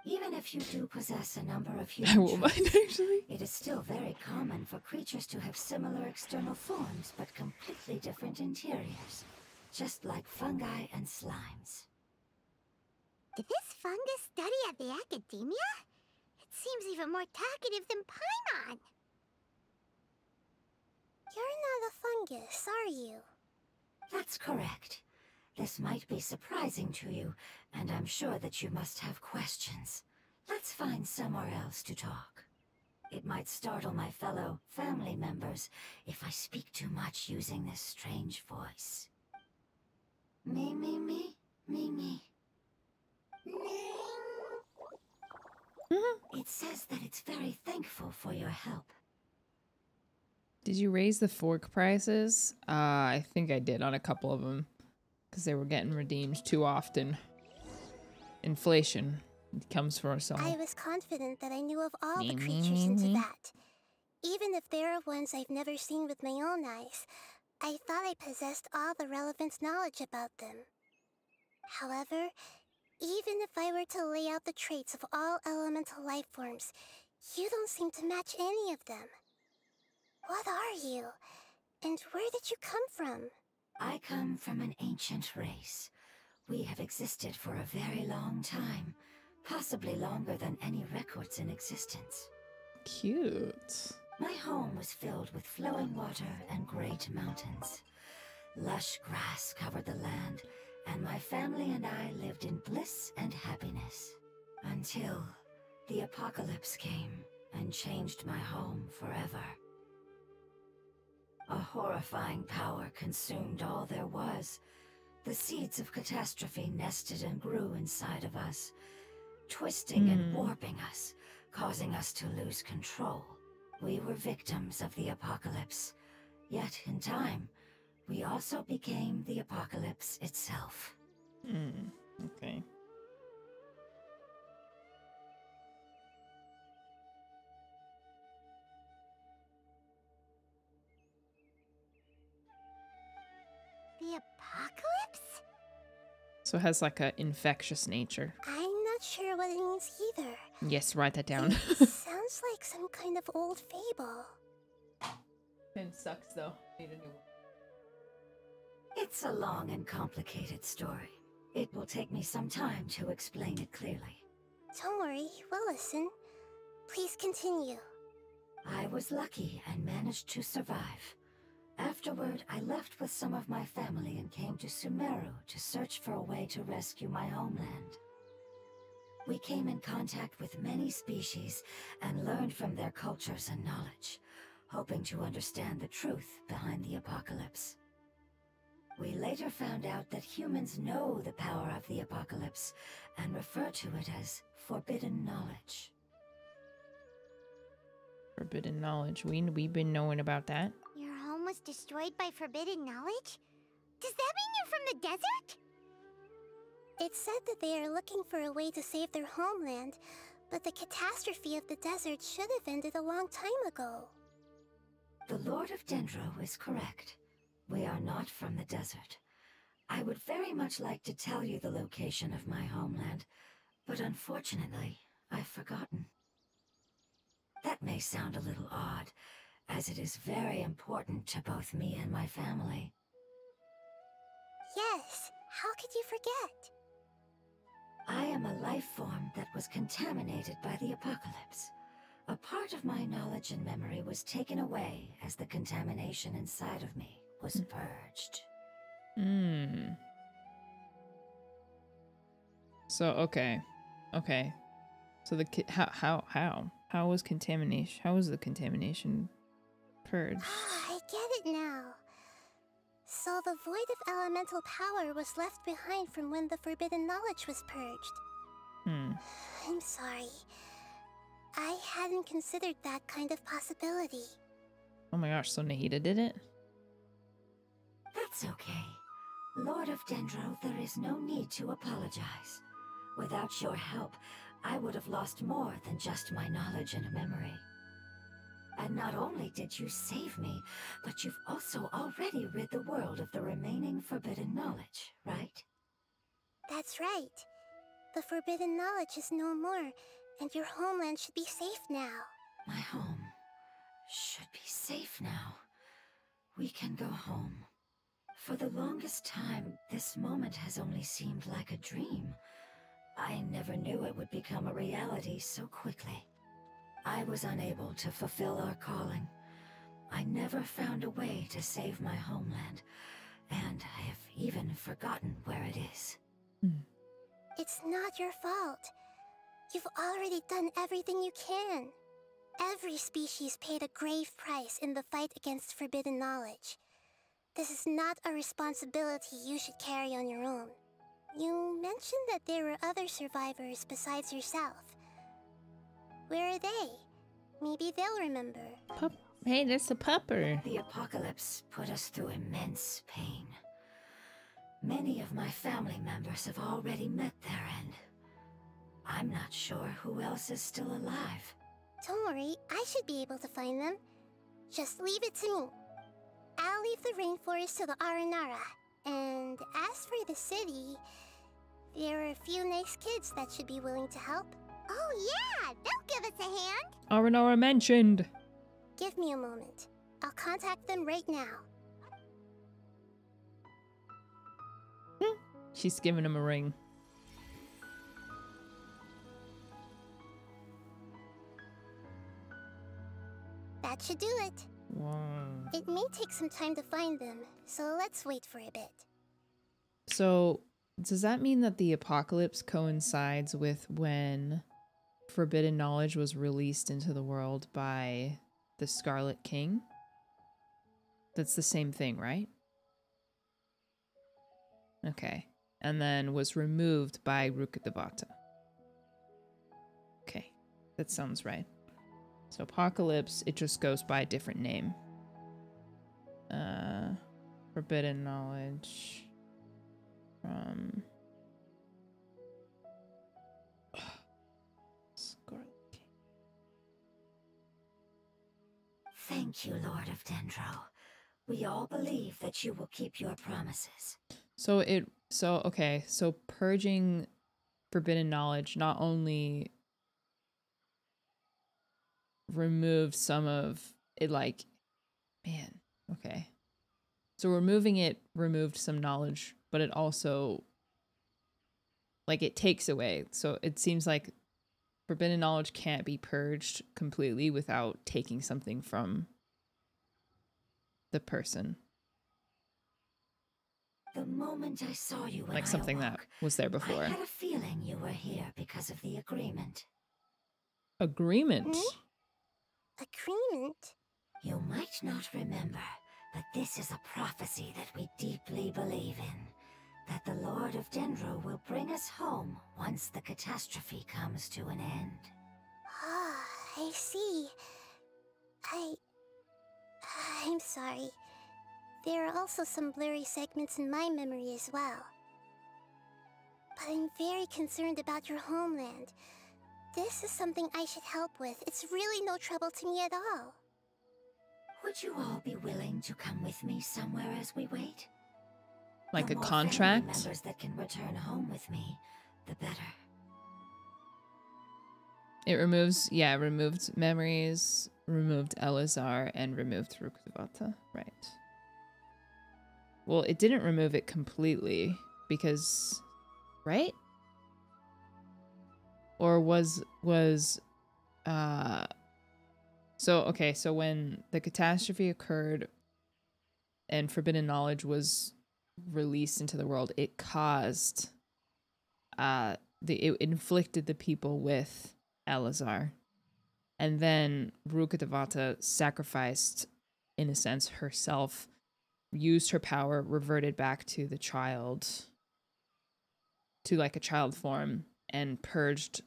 Speaker 11: Even if you do possess a number of
Speaker 3: I will
Speaker 11: human
Speaker 3: mind
Speaker 11: traits,
Speaker 3: actually.
Speaker 11: it is still very common for creatures to have similar external forms but completely different interiors, just like fungi and slimes.
Speaker 5: Did this fungus study at the academia? It seems even more talkative than Paimon. You're not a fungus, are you?
Speaker 11: That's correct. This might be surprising to you, and I'm sure that you must have questions. Let's find somewhere else to talk. It might startle my fellow family members if I speak too much using this strange voice. Me, me, me, me, me. It says that it's very thankful for your help.
Speaker 3: Did you raise the fork prices? I think I did on a couple of them. Because they were getting redeemed too often. Inflation comes for us all.
Speaker 5: I was confident that I knew of all the creatures into that. Even if there are ones I've never seen with my own eyes, I thought I possessed all the relevant knowledge about them. However, even if I were to lay out the traits of all elemental life forms, you don't seem to match any of them. What are you? And where did you come from?
Speaker 11: I come from an ancient race. We have existed for a very long time, possibly longer than any records in existence.
Speaker 3: Cute.
Speaker 11: My home was filled with flowing water and great mountains. Lush grass covered the land, and my family and I lived in bliss and happiness. Until the apocalypse came and changed my home forever. A horrifying power consumed all there was. The seeds of catastrophe nested and grew inside of us, twisting and warping us, causing us to lose control. We were victims of the apocalypse, yet in time, we also became the apocalypse itself.
Speaker 3: Okay.
Speaker 5: The apocalypse?
Speaker 3: So it has like a infectious nature.
Speaker 5: I'm not sure what it means either.
Speaker 3: Yes, write that down.
Speaker 5: It sounds like some kind of old fable.
Speaker 3: Pen sucks though. Need a new one.
Speaker 11: It's a long and complicated story. It will take me some time to explain it clearly.
Speaker 5: Don't worry, we'll listen. Please continue.
Speaker 11: I was lucky and managed to survive. Afterward, I left with some of my family and came to Sumeru to search for a way to rescue my homeland. We came in contact with many species and learned from their cultures and knowledge, hoping to understand the truth behind the apocalypse. We later found out that humans know the power of the apocalypse and refer to it as forbidden knowledge.
Speaker 3: Forbidden knowledge. We've been knowing about that.
Speaker 5: Your home was destroyed by forbidden knowledge? Does that mean you're from the desert? It said that they are looking for a way to save their homeland, but the catastrophe of the desert should have ended a long time ago.
Speaker 11: The Lord of Dendro is correct. We are not from the desert. I would very much like to tell you the location of my homeland, but unfortunately, I've forgotten. That may sound a little odd, as it is very important to both me and my family.
Speaker 5: Yes, how could you forget?
Speaker 11: I am a life form that was contaminated by the apocalypse. A part of my knowledge and memory was taken away as the contamination inside of me was purged.
Speaker 3: So okay. So the how was contamination? How was the contamination purged?
Speaker 5: I get it now. So the void of elemental power was left behind from when the forbidden knowledge was purged. I'm sorry. I hadn't considered that kind of possibility.
Speaker 3: Oh my gosh, so Nahida did it?
Speaker 11: That's okay. Lord of Dendro, there is no need to apologize. Without your help, I would have lost more than just my knowledge and memory. And not only did you save me, but you've also already rid the world of the remaining forbidden knowledge, right?
Speaker 5: That's right. The forbidden knowledge is no more, and your homeland should be safe now.
Speaker 11: My home should be safe now. We can go home. For the longest time, this moment has only seemed like a dream. I never knew it would become a reality so quickly. I was unable to fulfill our calling. I never found a way to save my homeland, and I have even forgotten where it is.
Speaker 5: It's not your fault. You've already done everything you can. Every species paid a grave price in the fight against forbidden knowledge. This is not a responsibility you should carry on your own. You mentioned that there were other survivors besides yourself. Where are they? Maybe they'll remember.
Speaker 3: Hey, that's a pupper.
Speaker 11: The apocalypse put us through immense pain. Many of my family members have already met their end. I'm not sure who else is still alive.
Speaker 5: Don't worry, I should be able to find them. Just leave it to me. I'll leave the rainforest to the Aranara. And as for the city, there are a few nice kids that should be willing to help. Oh yeah, they'll give us a hand.
Speaker 3: Aranara mentioned.
Speaker 5: Give me a moment. I'll contact them right now.
Speaker 3: She's giving him a ring.
Speaker 5: That should do it.
Speaker 3: Wow.
Speaker 5: It may take some time to find them, so let's wait for a bit.
Speaker 3: So, does that mean that the apocalypse coincides with when forbidden knowledge was released into the world by the Scarlet King? That's the same thing, right? Okay. And then was removed by Rukkhadevata. Okay. That sounds right. So apocalypse, it just goes by a different name. Forbidden knowledge from Scarlet King.
Speaker 11: Thank you, Lord of Dendro. We all believe that you will keep your promises.
Speaker 3: So okay, so purging forbidden knowledge not only removed some of it, like, man, okay. So removing it removed some knowledge, but it also, like, it takes away. So it seems like forbidden knowledge can't be purged completely without taking something from the person.
Speaker 11: The moment I saw you when
Speaker 3: Like something that was there before.
Speaker 11: I had a feeling you were here because of the agreement.
Speaker 3: Agreement?
Speaker 5: Agreement?
Speaker 11: You might not remember, but this is a prophecy that we deeply believe in. That the Lord of Dendro will bring us home once the catastrophe comes to an end.
Speaker 5: Ah, I see. I'm sorry. There are also some blurry segments in my memory as well. But I'm very concerned about your homeland. This is something I should help with. It's really no trouble to me at all.
Speaker 11: Would you all be willing to come with me somewhere as we wait?
Speaker 3: Like
Speaker 11: The
Speaker 3: a
Speaker 11: more
Speaker 3: contract?
Speaker 11: family members that can return home with me, the better.
Speaker 3: It removes, yeah, removed memories, removed Elazar, and removed Rukkhadevata. Right. Well, it didn't remove it completely because, right? Or so, okay, so when the catastrophe occurred and forbidden knowledge was released into the world, it caused, it inflicted the people with Elazar. And then Rukkhadevata sacrificed, in a sense, herself, used her power, reverted back to the child, to like a child form, and purged,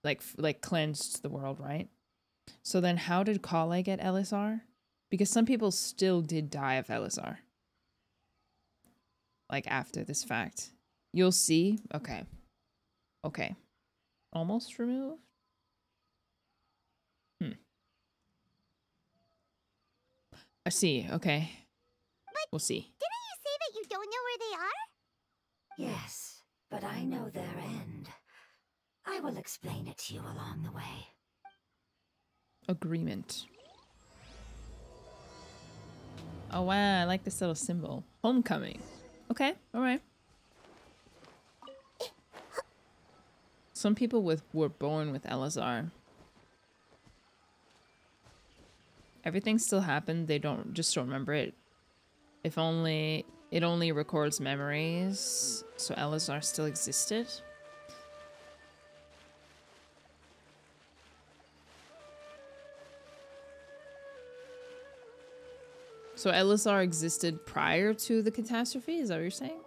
Speaker 3: like cleansed the world, right? So then how did Kale get Elazar? Because some people still did die of Elazar. Like after this fact. You'll see. Okay. Okay. Almost removed? I see. Okay. We'll see.
Speaker 5: Didn't you say that you don't know where they are?
Speaker 11: Yes, but I know their end. I will explain it to you along the way.
Speaker 3: Agreement. Oh wow, I like this little symbol. Homecoming. Okay, alright. Some people were born with Elazar. Everything still happened, they just don't remember it. If only it only records memories, so Elazar still existed. So Elazar existed prior to the catastrophe? Is that what you're saying?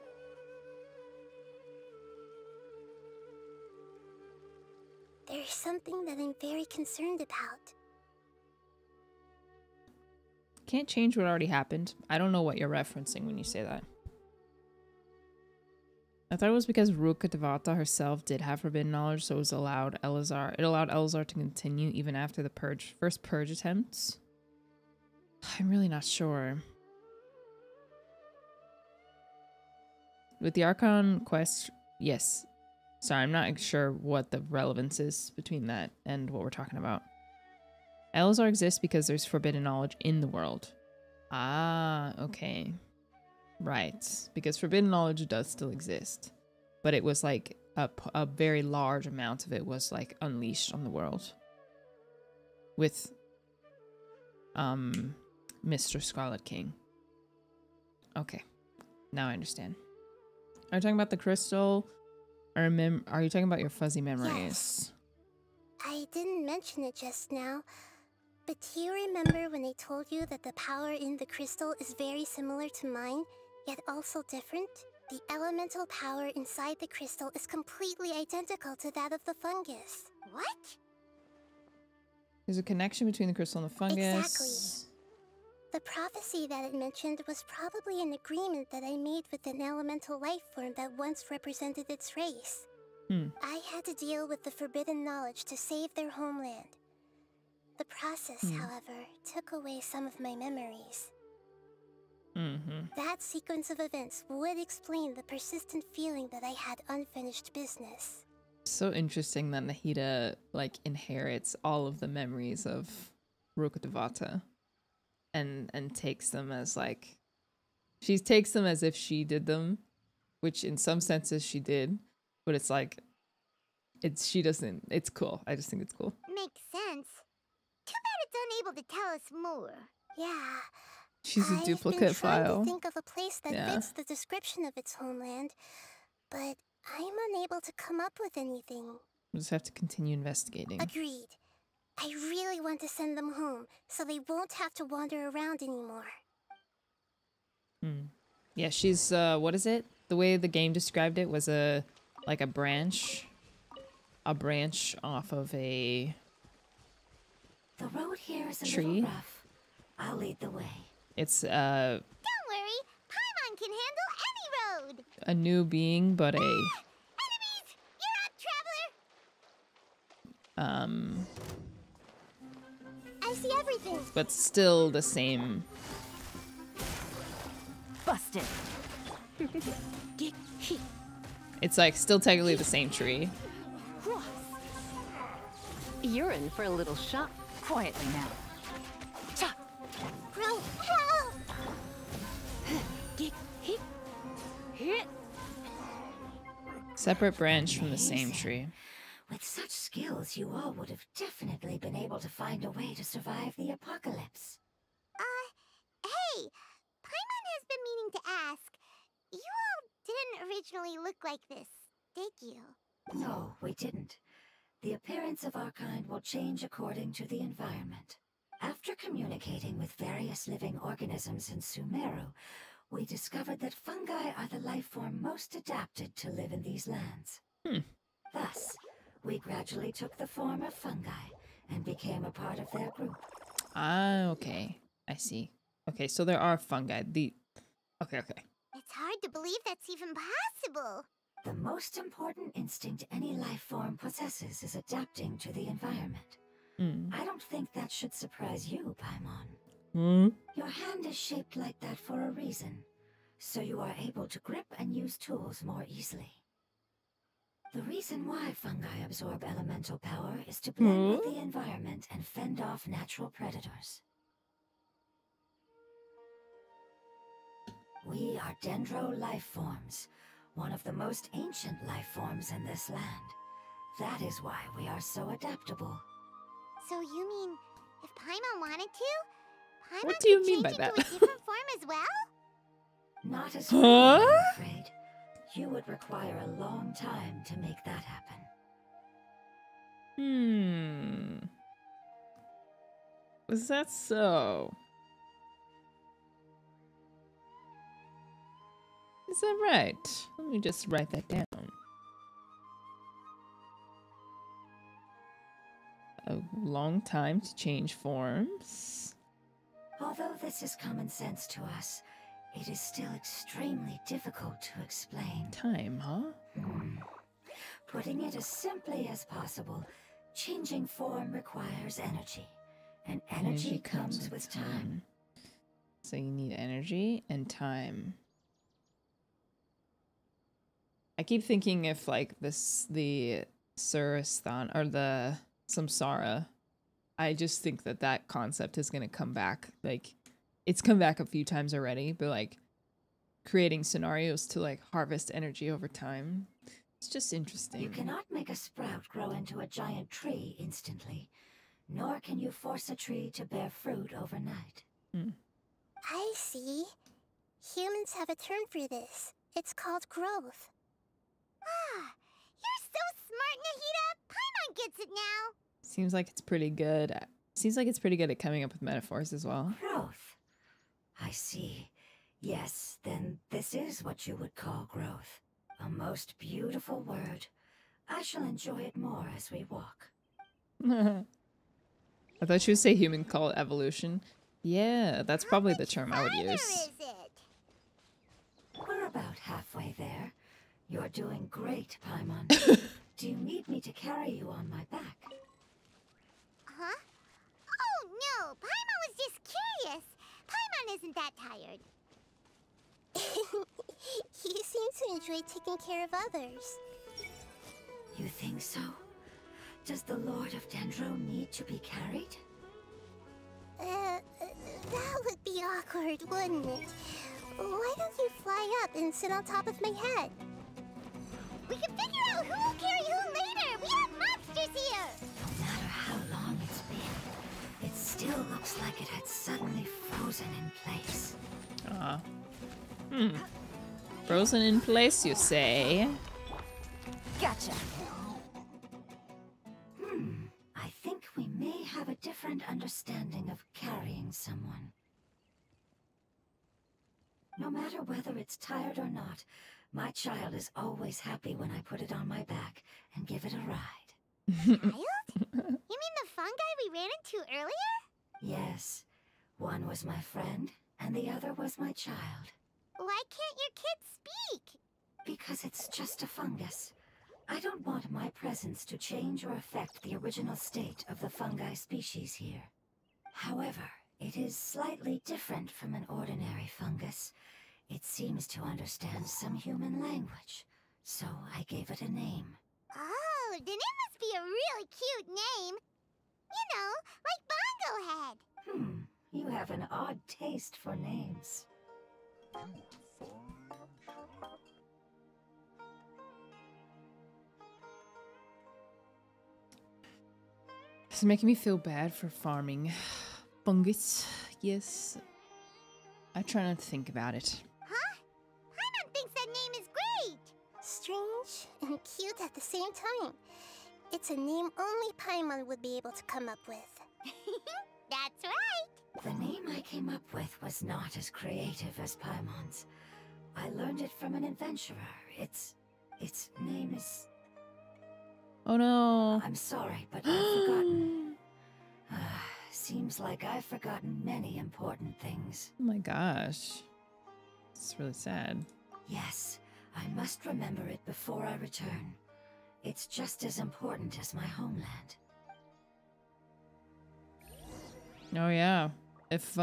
Speaker 5: There's something that I'm very concerned about.
Speaker 3: Can't change what already happened. I don't know what you're referencing when you say that. I thought it was because Rukkhadevata herself did have forbidden knowledge, so it allowed Elazar to continue even after the first purge attempts. I'm really not sure. With the Archon quest, yes. Sorry, I'm not sure what the relevance is between that and what we're talking about. Elazar exists because there's forbidden knowledge in the world. Ah, okay. Right. Because forbidden knowledge does still exist. But it was like a very large amount of it was like unleashed on the world. With Mr. Scarlet King. Okay. Now I understand. Are you talking about the crystal? Or are you talking about your fuzzy memories?
Speaker 5: Yes. I didn't mention it just now, but do you remember when I told you that the power in the crystal is very similar to mine, yet also different? The elemental power inside the crystal is completely identical to that of the fungus. What?
Speaker 3: There's a connection between the crystal and the fungus.
Speaker 5: Exactly. The prophecy that it mentioned was probably an agreement that I made with an elemental life form that once represented its race. I had to deal with the forbidden knowledge to save their homeland. The process, however, took away some of my memories. That sequence of events would explain the persistent feeling that I had unfinished business.
Speaker 3: So interesting that Nahida like inherits all of the memories of Rukkhadevata and takes them as like she takes them as if she did them, which in some senses she did, but it's like she doesn't. It's cool. I just think it's cool.
Speaker 12: Makes sense. Too bad it's unable to tell us more.
Speaker 5: Yeah.
Speaker 3: She's a
Speaker 5: I've
Speaker 3: duplicate
Speaker 5: been trying
Speaker 3: file.
Speaker 5: to think of a place that fits the description of its homeland, but I'm unable to come up with anything.
Speaker 3: We'll just have to continue investigating.
Speaker 5: Agreed. I really want to send them home, so they won't have to wander around anymore.
Speaker 3: Yeah, she's what is it? The way the game described it was like a branch off of a
Speaker 11: The road here is a
Speaker 3: tree.
Speaker 11: little rough. I'll lead the way.
Speaker 3: It's
Speaker 12: Don't worry, Paimon can handle any road.
Speaker 3: a new being, but a
Speaker 12: Enemies! You're up, traveler!
Speaker 5: I see everything.
Speaker 3: but still the same.
Speaker 7: Busted.
Speaker 3: It's like still technically the same tree.
Speaker 7: You're in for a little shock. Quietly now.
Speaker 5: Grow.
Speaker 3: Separate branch from the same
Speaker 11: Amazing.
Speaker 3: tree.
Speaker 11: With such skills, you all would have definitely been able to find a way to survive the apocalypse.
Speaker 12: Hey, Paimon has been meaning to ask. You all didn't originally look like this, did you?
Speaker 11: No, we didn't. The appearance of our kind will change according to the environment. After communicating with various living organisms in Sumeru, we discovered that fungi are the life form most adapted to live in these lands. Thus, we gradually took the form of fungi and became a part of their group.
Speaker 3: Ah, okay. I see. Okay, so there are fungi. Okay.
Speaker 12: It's hard to believe that's even possible.
Speaker 11: The most important instinct any life form possesses is adapting to the environment. I don't think that should surprise you, Paimon. Your hand is shaped like that for a reason, so you are able to grip and use tools more easily. The reason why fungi absorb elemental power is to blend with the environment and fend off natural predators. We are dendro life forms, one of the most ancient life forms in this land. That is why we are so adaptable.
Speaker 12: So you mean, if Paimon wanted to, Paimon
Speaker 3: What do you
Speaker 12: could
Speaker 3: mean by
Speaker 12: change
Speaker 3: that?
Speaker 12: into a different form as well?
Speaker 11: Not as quickly, I'm afraid. You would require a long time to make that happen.
Speaker 3: Was that so? Is that right? Let me just write that down. A long time to change forms.
Speaker 11: Although this is common sense to us, it is still extremely difficult to explain.
Speaker 3: Time, huh?
Speaker 11: Putting it as simply as possible, changing form requires energy, and energy comes with time.
Speaker 3: So you need energy and time. I keep thinking if like the Suristan or the Samsara, I just think that concept is going to come back. Like it's come back a few times already, but like creating scenarios to like harvest energy over time. It's just interesting.
Speaker 11: You cannot make a sprout grow into a giant tree instantly, nor can you force a tree to bear fruit overnight.
Speaker 5: I see. Humans have a term for this. It's called growth.
Speaker 12: You're so smart, Nahida! Paimon gets it now!
Speaker 3: Seems like it's pretty good. Seems like it's pretty good at coming up with metaphors as well.
Speaker 11: Growth. I see. Yes, then this is what you would call growth. A most beautiful word. I shall enjoy it more as we walk.
Speaker 3: I thought you would say human call it evolution. Yeah, that's probably the term I would use.
Speaker 12: Is it?
Speaker 11: We're about halfway there. You're doing great, Paimon. Do you need me to carry you on my back?
Speaker 12: Huh? Oh no, Paimon was just curious. Paimon isn't that tired.
Speaker 5: enjoy taking care of others.
Speaker 11: You think so? Does the Lord of Dendro need to be carried?
Speaker 5: That would be awkward, wouldn't it? Why don't you fly up and sit on top of my head?
Speaker 12: We can figure out who will carry who later! We have monsters here!
Speaker 11: No matter how long it's been, it still looks like it had suddenly frozen in place.
Speaker 3: Frozen in place, you say?
Speaker 11: Gotcha. I think we may have a different understanding of carrying someone. No matter whether it's tired or not, my child is always happy when I put it on my back and give it a ride.
Speaker 12: Child? You mean the fungi we ran into earlier?
Speaker 11: Yes. One was my friend, and the other was my child.
Speaker 12: Why can't your kid speak?
Speaker 11: Because it's just a fungus. I don't want my presence to change or affect the original state of the fungi species here. However, it is slightly different from an ordinary fungus. It seems to understand some human language, so I gave it a name.
Speaker 12: Oh, then it must be a really cute name. You know, like Bongo Head.
Speaker 11: You have an odd taste for names.
Speaker 3: It's making me feel bad for farming fungus. Yes. I try not to think about it.
Speaker 12: Huh? Paimon thinks that name is great.
Speaker 5: Strange and cute at the same time. It's a name only Paimon would be able to come up with.
Speaker 12: That's right.
Speaker 11: The name I came up with was not as creative as Paimon's. I learned it from an adventurer. Its name is...
Speaker 3: Oh no.
Speaker 11: I'm sorry, but I've forgotten. Seems like I've forgotten many important things.
Speaker 3: Oh my gosh. It's really sad.
Speaker 11: Yes, I must remember it before I return. It's just as important as my homeland.
Speaker 3: Oh yeah. If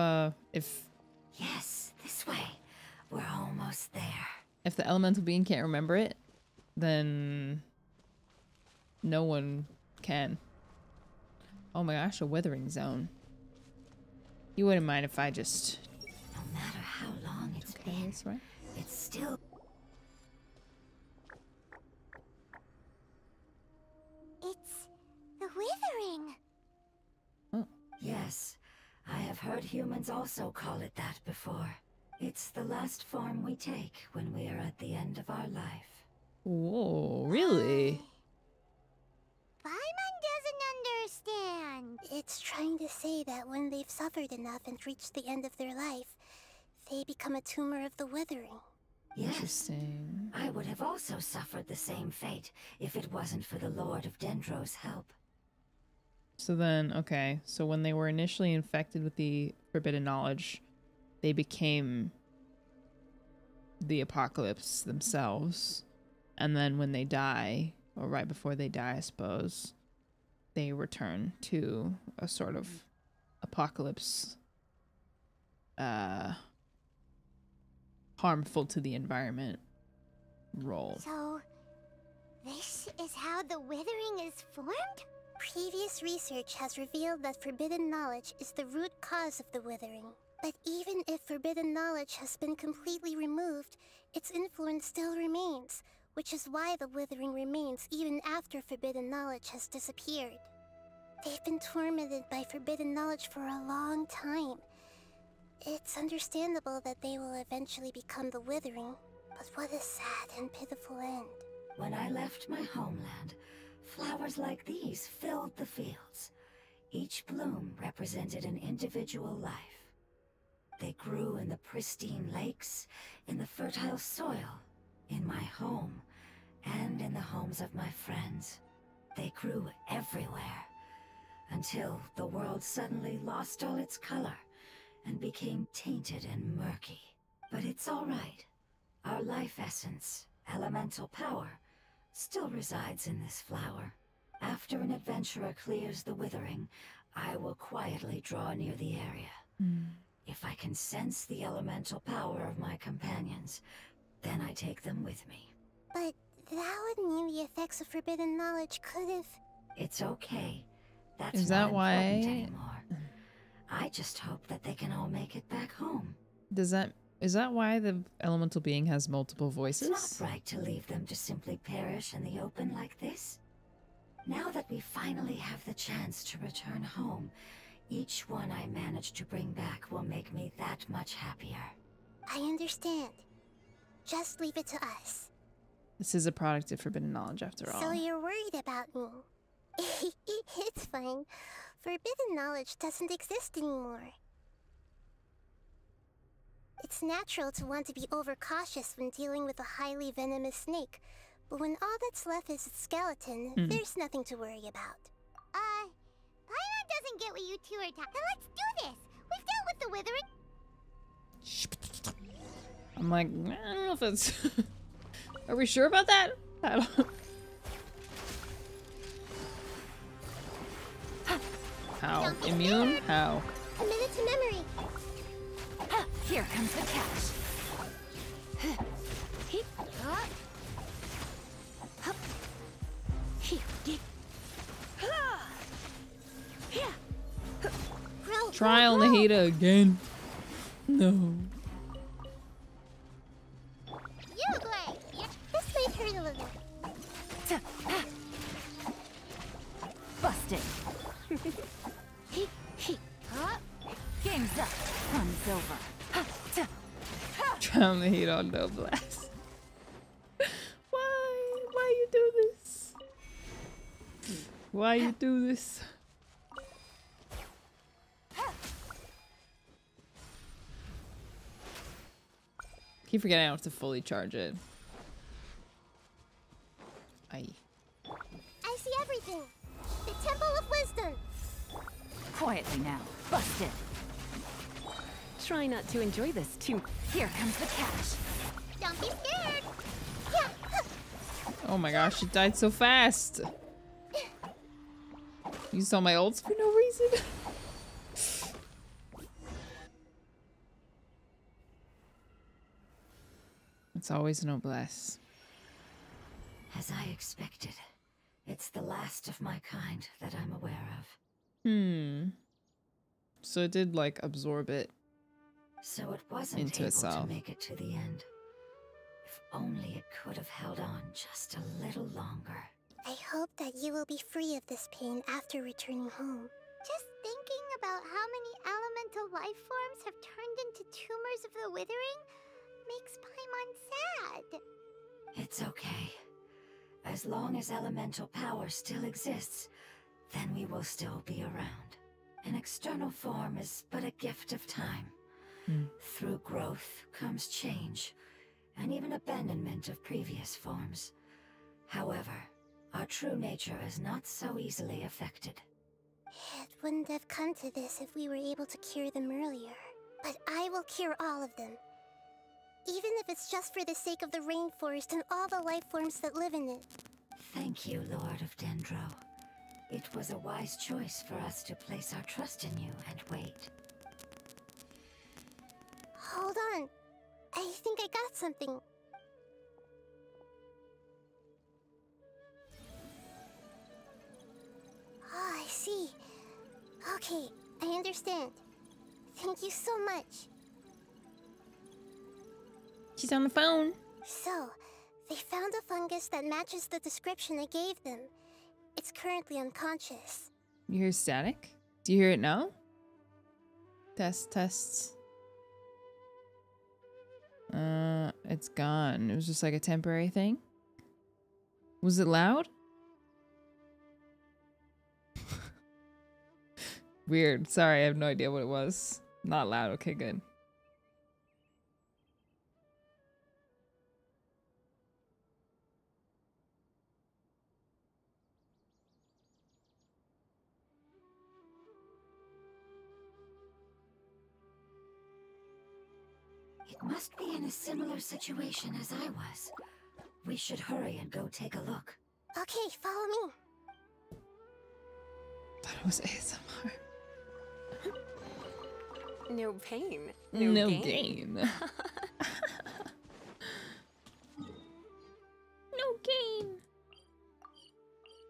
Speaker 11: Yes, this way. We're almost there.
Speaker 3: If the elemental being can't remember it, then no one can. Oh my gosh, a withering zone. You wouldn't mind if I just...
Speaker 11: No matter how long it's been,
Speaker 3: that's right.
Speaker 11: It's still...
Speaker 12: It's the withering.
Speaker 3: Oh.
Speaker 11: Yes, I have heard humans also call it that before. It's the last form we take when we are at the end of our life.
Speaker 3: Whoa, really?
Speaker 12: Paimon doesn't understand.
Speaker 5: It's trying to say that when they've suffered enough and reached the end of their life, they become a tumor of the withering.
Speaker 11: Yes.
Speaker 3: Interesting.
Speaker 11: I would have also suffered the same fate if it wasn't for the Lord of Dendro's help.
Speaker 3: So then, okay, so when they were initially infected with the forbidden knowledge, they became the apocalypse themselves. And then when they die, or right before they die, I suppose, they return to a sort of apocalypse, harmful to the environment role.
Speaker 12: So, this is how the withering is formed?
Speaker 5: Previous research has revealed that forbidden knowledge is the root cause of the withering. But even if forbidden knowledge has been completely removed, its influence still remains, which is why the withering remains even after forbidden knowledge has disappeared. They've been tormented by forbidden knowledge for a long time. It's understandable that they will eventually become the withering, but what a sad and pitiful end.
Speaker 11: When I left my homeland, flowers like these filled the fields. Each bloom represented an individual life. They grew in the pristine lakes, in the fertile soil, in my home, and in the homes of my friends. They grew everywhere, until the world suddenly lost all its color and became tainted and murky. But it's all right. Our life essence, elemental power, still resides in this flower. After an adventurer clears the withering, I will quietly draw near the area. If I can sense the elemental power of my companions, then I take them with me.
Speaker 5: But that would mean the effects of forbidden knowledge could have...
Speaker 11: It's okay. That's
Speaker 3: Is that
Speaker 11: not
Speaker 3: why?
Speaker 11: important anymore. I just hope that they can all make it back home.
Speaker 3: Is that why the elemental being has multiple voices?
Speaker 11: It's not right to leave them to simply perish in the open like this. Now that we finally have the chance to return home, each one I manage to bring back will make me that much happier.
Speaker 5: I understand. Just leave it to us.
Speaker 3: This is a product of forbidden knowledge after all.
Speaker 5: So you're worried about me. It's fine. Forbidden knowledge doesn't exist anymore. It's natural to want to be overcautious when dealing with a highly venomous snake, but when all that's left is its skeleton, there's nothing to worry about.
Speaker 12: Paimon doesn't get what you two are talking. Then let's do this! We've dealt with the withering.
Speaker 3: I'm like, I don't know if it's... Are we sure about that? I don't... How? Immune? How?
Speaker 5: Commit it to memory.
Speaker 7: Here comes the catch.
Speaker 3: Trial Nahida again. No.
Speaker 12: You play!
Speaker 5: This might hurt a little.
Speaker 7: Busted. Game's up. Fun's over.
Speaker 3: Trial Nahida on no blast. Why you do this? Why you do this? Keep forgetting I have to fully charge it. Aye.
Speaker 5: I see everything. The Temple of Wisdom.
Speaker 7: Quietly now. Busted. Try not to enjoy this too. Here comes the catch.
Speaker 12: Don't be scared!
Speaker 3: Oh my gosh, it died so fast. Used all my ults for no reason. It's always noblesse.
Speaker 11: As I expected, it's the last of my kind that I'm aware of.
Speaker 3: So it did like absorb it.
Speaker 11: So it wasn't
Speaker 3: into
Speaker 11: able
Speaker 3: itself.
Speaker 11: to make it to the end. If only it could have held on just a little longer.
Speaker 5: I hope that you will be free of this pain after returning home.
Speaker 12: Just thinking about how many elemental life forms have turned into tumors of the withering makes Paimon sad.
Speaker 11: It's okay. As long as elemental power still exists, then we will still be around. An external form is but a gift of time. Through growth comes change, and even abandonment of previous forms. However, our true nature is not so easily affected.
Speaker 5: It wouldn't have come to this if we were able to cure them earlier. But I will cure all of them. Even if it's just for the sake of the rainforest and all the life forms that live in it.
Speaker 11: Thank you, Lord of Dendro. It was a wise choice for us to place our trust in you and wait.
Speaker 5: Hold on. I think I got something. Oh, I see. Okay, I understand. Thank you so much.
Speaker 3: She's on the phone.
Speaker 5: So, they found a fungus that matches the description I gave them. It's currently unconscious.
Speaker 3: You hear static? Do you hear it now? Tests. It's gone. It was just like a temporary thing. Was it loud? Weird. Sorry, I have no idea what it was. Not loud. Okay, good.
Speaker 11: It must be in a similar situation as I was. We should hurry and go take a look.
Speaker 5: Okay, follow me.
Speaker 3: Thought it was ASMR.
Speaker 7: No pain.
Speaker 3: No gain.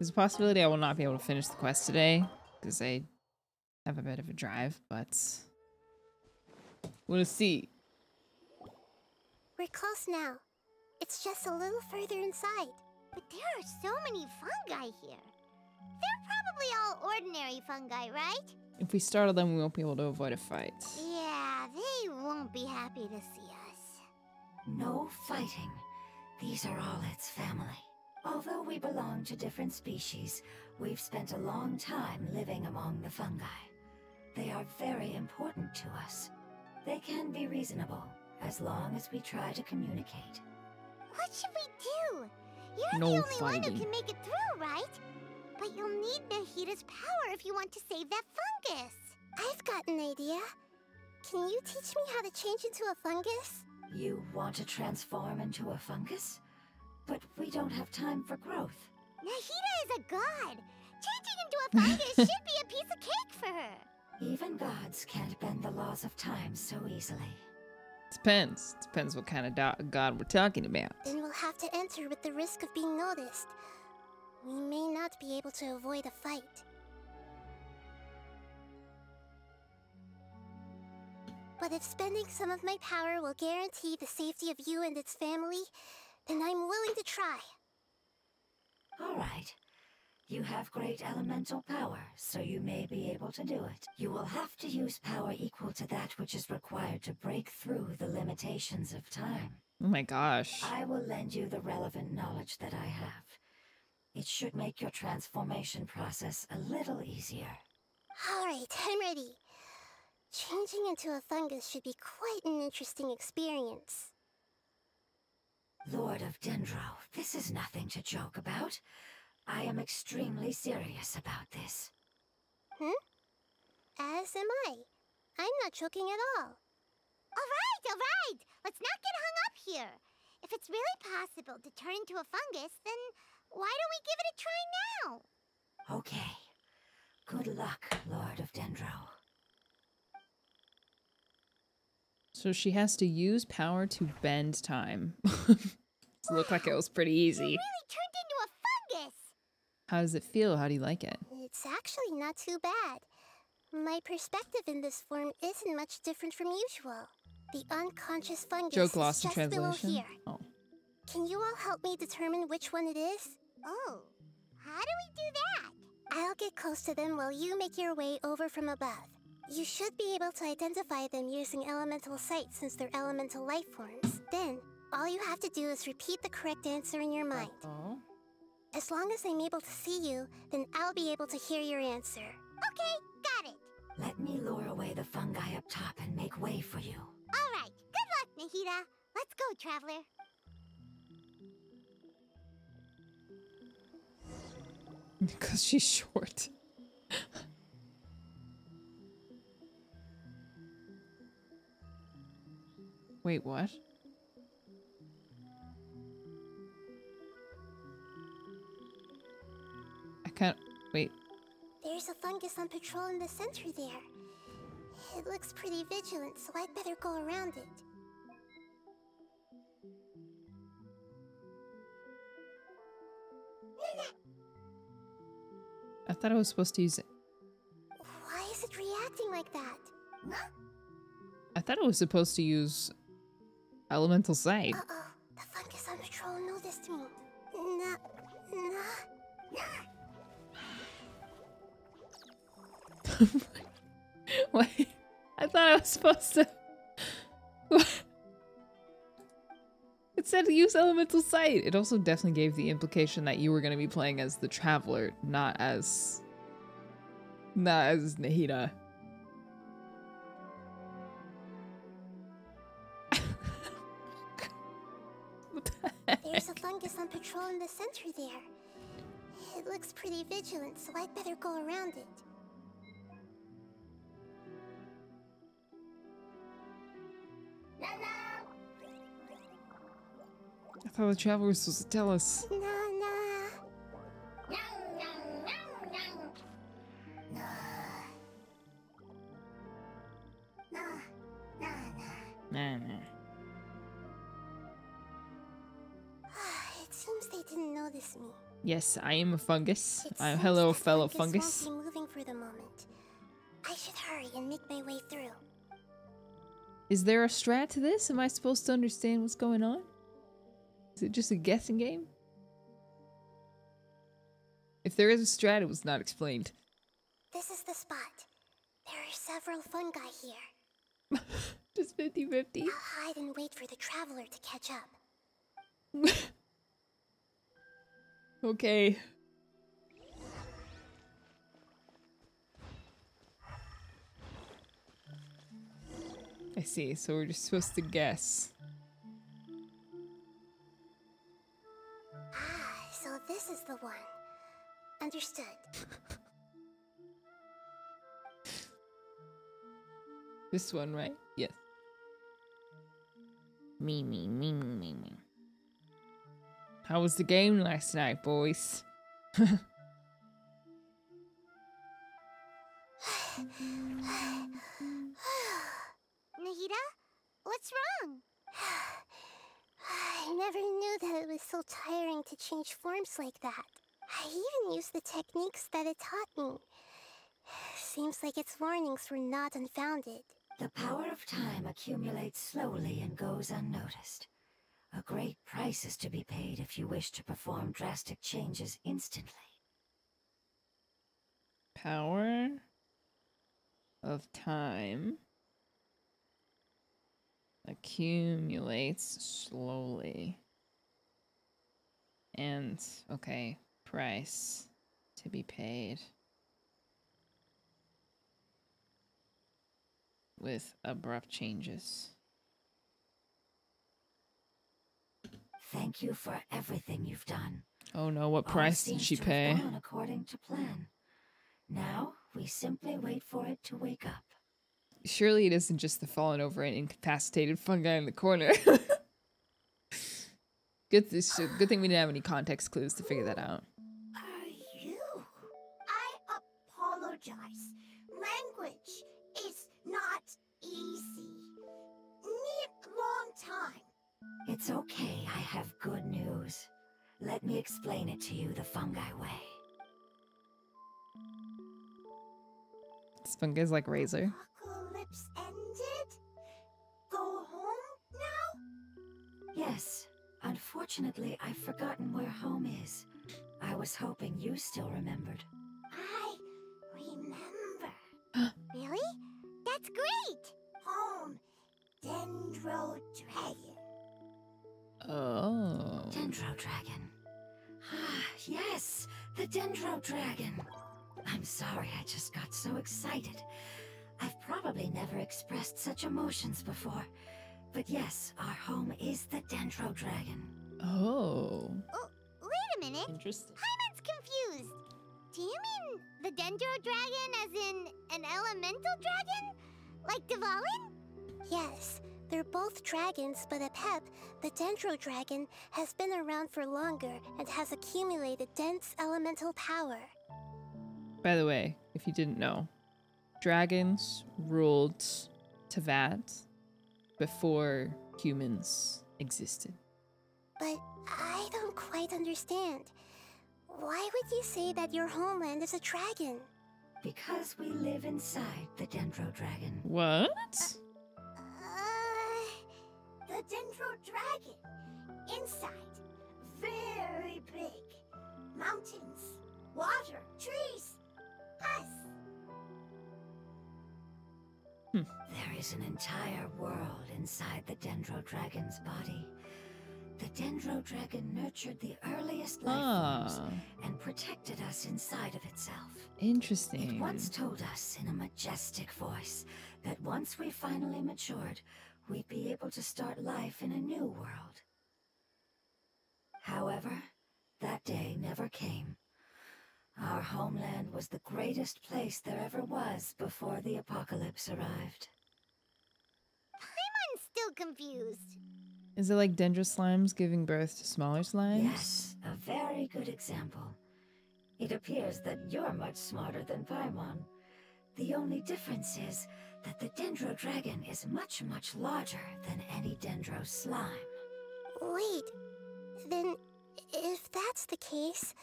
Speaker 3: There's a possibility I will not be able to finish the quest today because I have a bit of a drive, but we'll see.
Speaker 5: We're close now. It's just a little further inside.
Speaker 12: But there are so many fungi here. They're probably all ordinary fungi, right?
Speaker 3: If we startle them, we won't be able to avoid a fight.
Speaker 12: Yeah, they won't be happy to see us.
Speaker 11: No fighting. These are all its family. Although we belong to different species, we've spent a long time living among the fungi. They are very important to us. They can be reasonable, as long as we try to communicate.
Speaker 12: What should we do? You're
Speaker 3: No
Speaker 12: the only
Speaker 3: fighting.
Speaker 12: one who can make it through, right? But you'll need Nahida's power if you want to save that fungus.
Speaker 5: I've got an idea. Can you teach me how to change into a fungus?
Speaker 11: You want to transform into a fungus? But we don't have time for growth.
Speaker 12: Nahida is a god. Changing into a fungus should be a piece of cake for her.
Speaker 11: Even gods can't bend the laws of time so easily.
Speaker 3: Depends. Depends what kind of god we're talking about.
Speaker 5: Then we'll have to enter with the risk of being noticed. We may not be able to avoid a fight. But if spending some of my power will guarantee the safety of you and its family, then I'm willing to try.
Speaker 11: All right. You have great elemental power, so you may be able to do it. You will have to use power equal to that which is required to break through the limitations of time.
Speaker 3: Oh my gosh.
Speaker 11: I will lend you the relevant knowledge that I have. It should make your transformation process a little easier.
Speaker 5: All right, I'm ready. Changing into a fungus should be quite an interesting experience.
Speaker 11: Lord of Dendro, this is nothing to joke about. I am extremely serious about this.
Speaker 5: As am I. I'm not joking at all.
Speaker 12: All right. Let's not get hung up here. If it's really possible to turn into a fungus, then why don't we give it a try now?
Speaker 11: Okay. Good luck, Lord of Dendro.
Speaker 3: So she has to use power to bend time. It looked like it was pretty easy.
Speaker 12: You really turned into a fungus!
Speaker 3: How does it feel? How do you like it?
Speaker 5: It's actually not too bad. My perspective in this form isn't much different from usual. The unconscious fungus
Speaker 3: Joke lost
Speaker 5: is
Speaker 3: in
Speaker 5: just below
Speaker 3: translation.
Speaker 5: here.
Speaker 3: Oh.
Speaker 5: Can you all help me determine which one it is?
Speaker 12: Oh, how do we do that?
Speaker 5: I'll get close to them while you make your way over from above. You should be able to identify them using elemental sight since they're elemental life forms. Then, all you have to do is repeat the correct answer in your mind.
Speaker 3: Oh.
Speaker 5: As long as I'm able to see you, then I'll be able to hear your answer.
Speaker 12: Okay, got it.
Speaker 11: Let me lure away the fungi up top and make way for you.
Speaker 12: All right, good luck, Nahida. Let's go, Traveler.
Speaker 3: Because she's short. Wait, what? I can't... Wait.
Speaker 5: There's a fungus on patrol in the center there. It looks pretty vigilant, so I'd better go around it.
Speaker 3: I thought I was supposed to use it.
Speaker 5: Why is it reacting like that?
Speaker 3: I thought I was supposed to use elemental sight.
Speaker 5: Uh-oh, the fungus on patrol noticed me.
Speaker 3: Wait, I thought I was supposed to... What? It said use elemental sight. It also definitely gave the implication that you were going to be playing as the Traveler, not as Nahida.
Speaker 5: There's a fungus on patrol in the center there. It looks pretty vigilant, so I'd better go around it.
Speaker 3: I thought the Traveler was supposed to tell us. Nah.
Speaker 5: It seems they didn't know notice me.
Speaker 3: Yes, I am a fungus.
Speaker 5: It
Speaker 3: I'm
Speaker 5: seems
Speaker 3: hello,
Speaker 5: that
Speaker 3: fellow
Speaker 5: fungus
Speaker 3: fungus.
Speaker 5: won't be moving for the moment. I should hurry and make my way through.
Speaker 3: Is there a strat to this? Am I supposed to understand what's going on? Is it just a guessing game? If there is a strat, it was not explained.
Speaker 5: This is the spot. There are several fungi here.
Speaker 3: Just 50-50.
Speaker 5: I'll hide and wait for the traveler to catch up.
Speaker 3: Okay. I see, so we're just supposed to guess.
Speaker 5: Ah, so this is the one. Understood.
Speaker 3: This one, right? Yes. Me. How was the game last night, boys?
Speaker 12: Nahida? What's wrong?
Speaker 5: I never knew that it was so tiring to change forms like that. I even used the techniques that it taught me. Seems like its warnings were not unfounded.
Speaker 11: The power of time accumulates slowly and goes unnoticed. A great price is to be paid if you wish to perform drastic changes instantly.
Speaker 3: Power of time accumulates slowly. And, okay, price to be paid with abrupt changes.
Speaker 11: Thank you for everything you've done.
Speaker 3: Oh no, what price did she pay?
Speaker 11: All seems to have gone according to plan. Now, we simply wait for it to wake up.
Speaker 3: Surely it isn't just the fallen over and incapacitated fungi in the corner. Good thing we didn't have any context clues to figure that out.
Speaker 12: Are you? I apologize. Language is not easy. Need long time.
Speaker 11: It's okay, I have good news. Let me explain it to you the fungi way.
Speaker 3: This fungi's like Razor.
Speaker 12: Apocalypse ended? Go home now?
Speaker 11: Yes. Unfortunately, I've forgotten where home is. I was hoping you still remembered.
Speaker 12: I remember. Really? That's great! Home, Dendro Dragon.
Speaker 3: Oh.
Speaker 11: Dendro Dragon. Ah, yes, the Dendro Dragon. I'm sorry, I just got so excited. I've probably never expressed such emotions before. But yes, our home is the Dendro Dragon.
Speaker 3: Oh.
Speaker 12: Oh, wait a minute.
Speaker 3: Interesting.
Speaker 12: Paimon's confused. Do you mean the Dendro Dragon as in an elemental dragon? Like Dvalin?
Speaker 5: Yes, they're both dragons, but Apep, the Dendro Dragon, has been around for longer and has accumulated dense elemental power.
Speaker 3: By the way, if you didn't know, dragons ruled Tevat before humans existed.
Speaker 5: But I don't quite understand. Why would you say that your homeland is a dragon?
Speaker 11: Because we live inside the Dendro Dragon.
Speaker 3: What?
Speaker 12: The Dendro Dragon. Inside. Very big. Mountains. Water. Trees. Us.
Speaker 11: There is an entire world inside the Dendro Dragon's body. The Dendro Dragon nurtured the earliest life forms and protected us inside of itself.
Speaker 3: Interesting.
Speaker 11: It once told us in a majestic voice that once we finally matured, we'd be able to start life in a new world. However, that day never came. Our homeland was the greatest place there ever was before the apocalypse arrived.
Speaker 12: Paimon's still confused.
Speaker 3: Is it like dendro slimes giving birth to smaller slimes?
Speaker 11: Yes, a very good example. It appears that you're much smarter than Paimon. The only difference is that the Dendro Dragon is much, much larger than any Dendro slime.
Speaker 5: Wait, then If that's the case,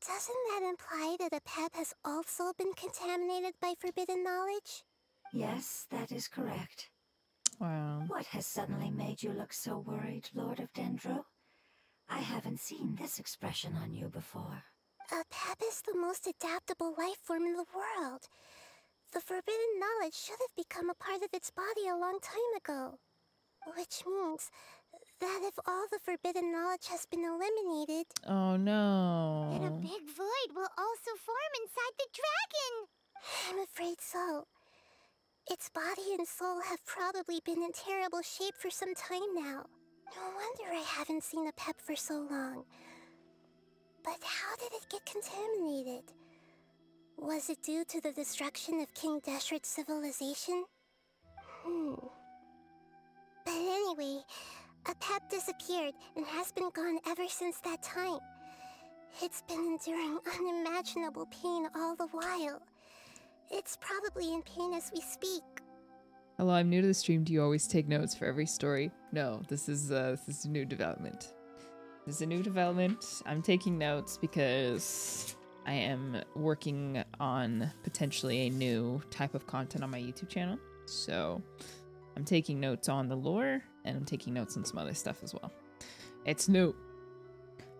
Speaker 5: doesn't that imply that a pep has also been contaminated by forbidden knowledge?
Speaker 11: Yes, that is correct.
Speaker 3: Wow.
Speaker 11: What has suddenly made you look so worried, Lord of Dendro? I haven't seen this expression on you before.
Speaker 5: A pep is the most adaptable life form in the world. The forbidden knowledge should have become a part of its body a long time ago. Which means that if all the forbidden knowledge has been eliminated...
Speaker 3: Oh no.
Speaker 12: Then a big void will also form inside the dragon!
Speaker 5: I'm afraid so. Its body and soul have probably been in terrible shape for some time now. No wonder I haven't seen a pep for so long. But how did it get contaminated? Was it due to the destruction of King Deshret's civilization? But anyway, a pep disappeared and has been gone ever since that time. It's been enduring unimaginable pain all the while. It's probably in pain as we speak.
Speaker 3: Hello, I'm new to the stream. Do you always take notes for every story? No, this is a new development. This is a new development. I'm taking notes because I am working on potentially a new type of content on my YouTube channel. So I'm taking notes on the lore and I'm taking notes on some other stuff as well. It's new.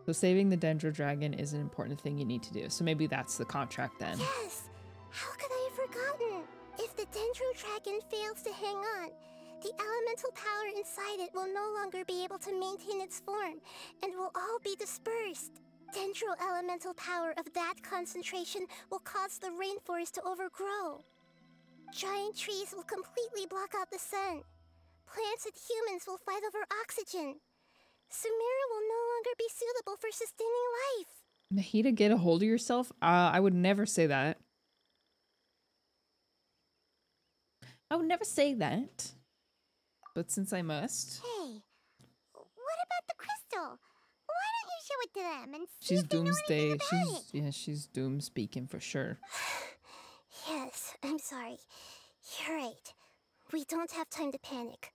Speaker 3: So saving the Dendro Dragon is an important thing you need to do. So maybe that's the contract then.
Speaker 5: Yes! How could I have forgotten? If the Dendro Dragon fails to hang on, the elemental power inside it will no longer be able to maintain its form and will all be dispersed. Dendro elemental power of that concentration will cause the rainforest to overgrow. Giant trees will completely block out the sun. Plants and humans will fight over oxygen. Sumeru will no longer be suitable for sustaining life.
Speaker 3: Nahida, get a hold of yourself? I would never say that. I would never say that. But since I must.
Speaker 12: Hey, what about the crystal? Why don't you show it to them and see
Speaker 3: She's
Speaker 12: if they know
Speaker 3: doomsday.
Speaker 12: anything about it?
Speaker 3: She's doom speaking for sure.
Speaker 5: Yes, I'm sorry. You're right. We don't have time to panic.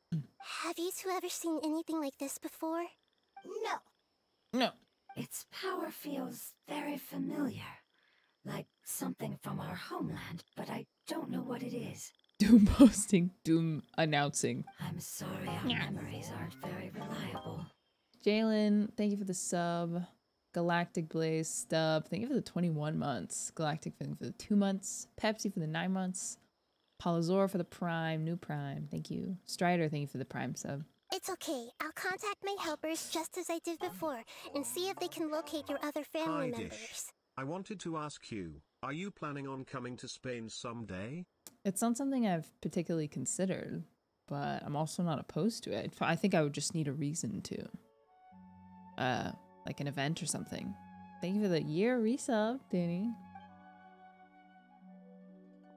Speaker 5: Have you two ever seen anything like this before?
Speaker 12: No.
Speaker 3: No.
Speaker 11: Its power feels very familiar. Like something from our homeland, but I don't know what it is.
Speaker 3: Doom posting, doom announcing.
Speaker 11: I'm sorry, our memories aren't very reliable.
Speaker 3: Jalen, thank you for the sub. Galactic Blaze stub, thank you for the 21 months. Galactic for the 2 months. Pepsi for the 9 months. Palazor for the Prime, new Prime, thank you. Strider, thank you for the Prime sub.
Speaker 5: It's okay. I'll contact my helpers just as I did before and see if they can locate your other family
Speaker 2: Hi,
Speaker 5: members.
Speaker 2: Dish. I wanted to ask you, are you planning on coming to Spain someday?
Speaker 3: It's not something I've particularly considered, but I'm also not opposed to it. I think I would just need a reason to. Like an event or something. Thank you for the year resub, Danny.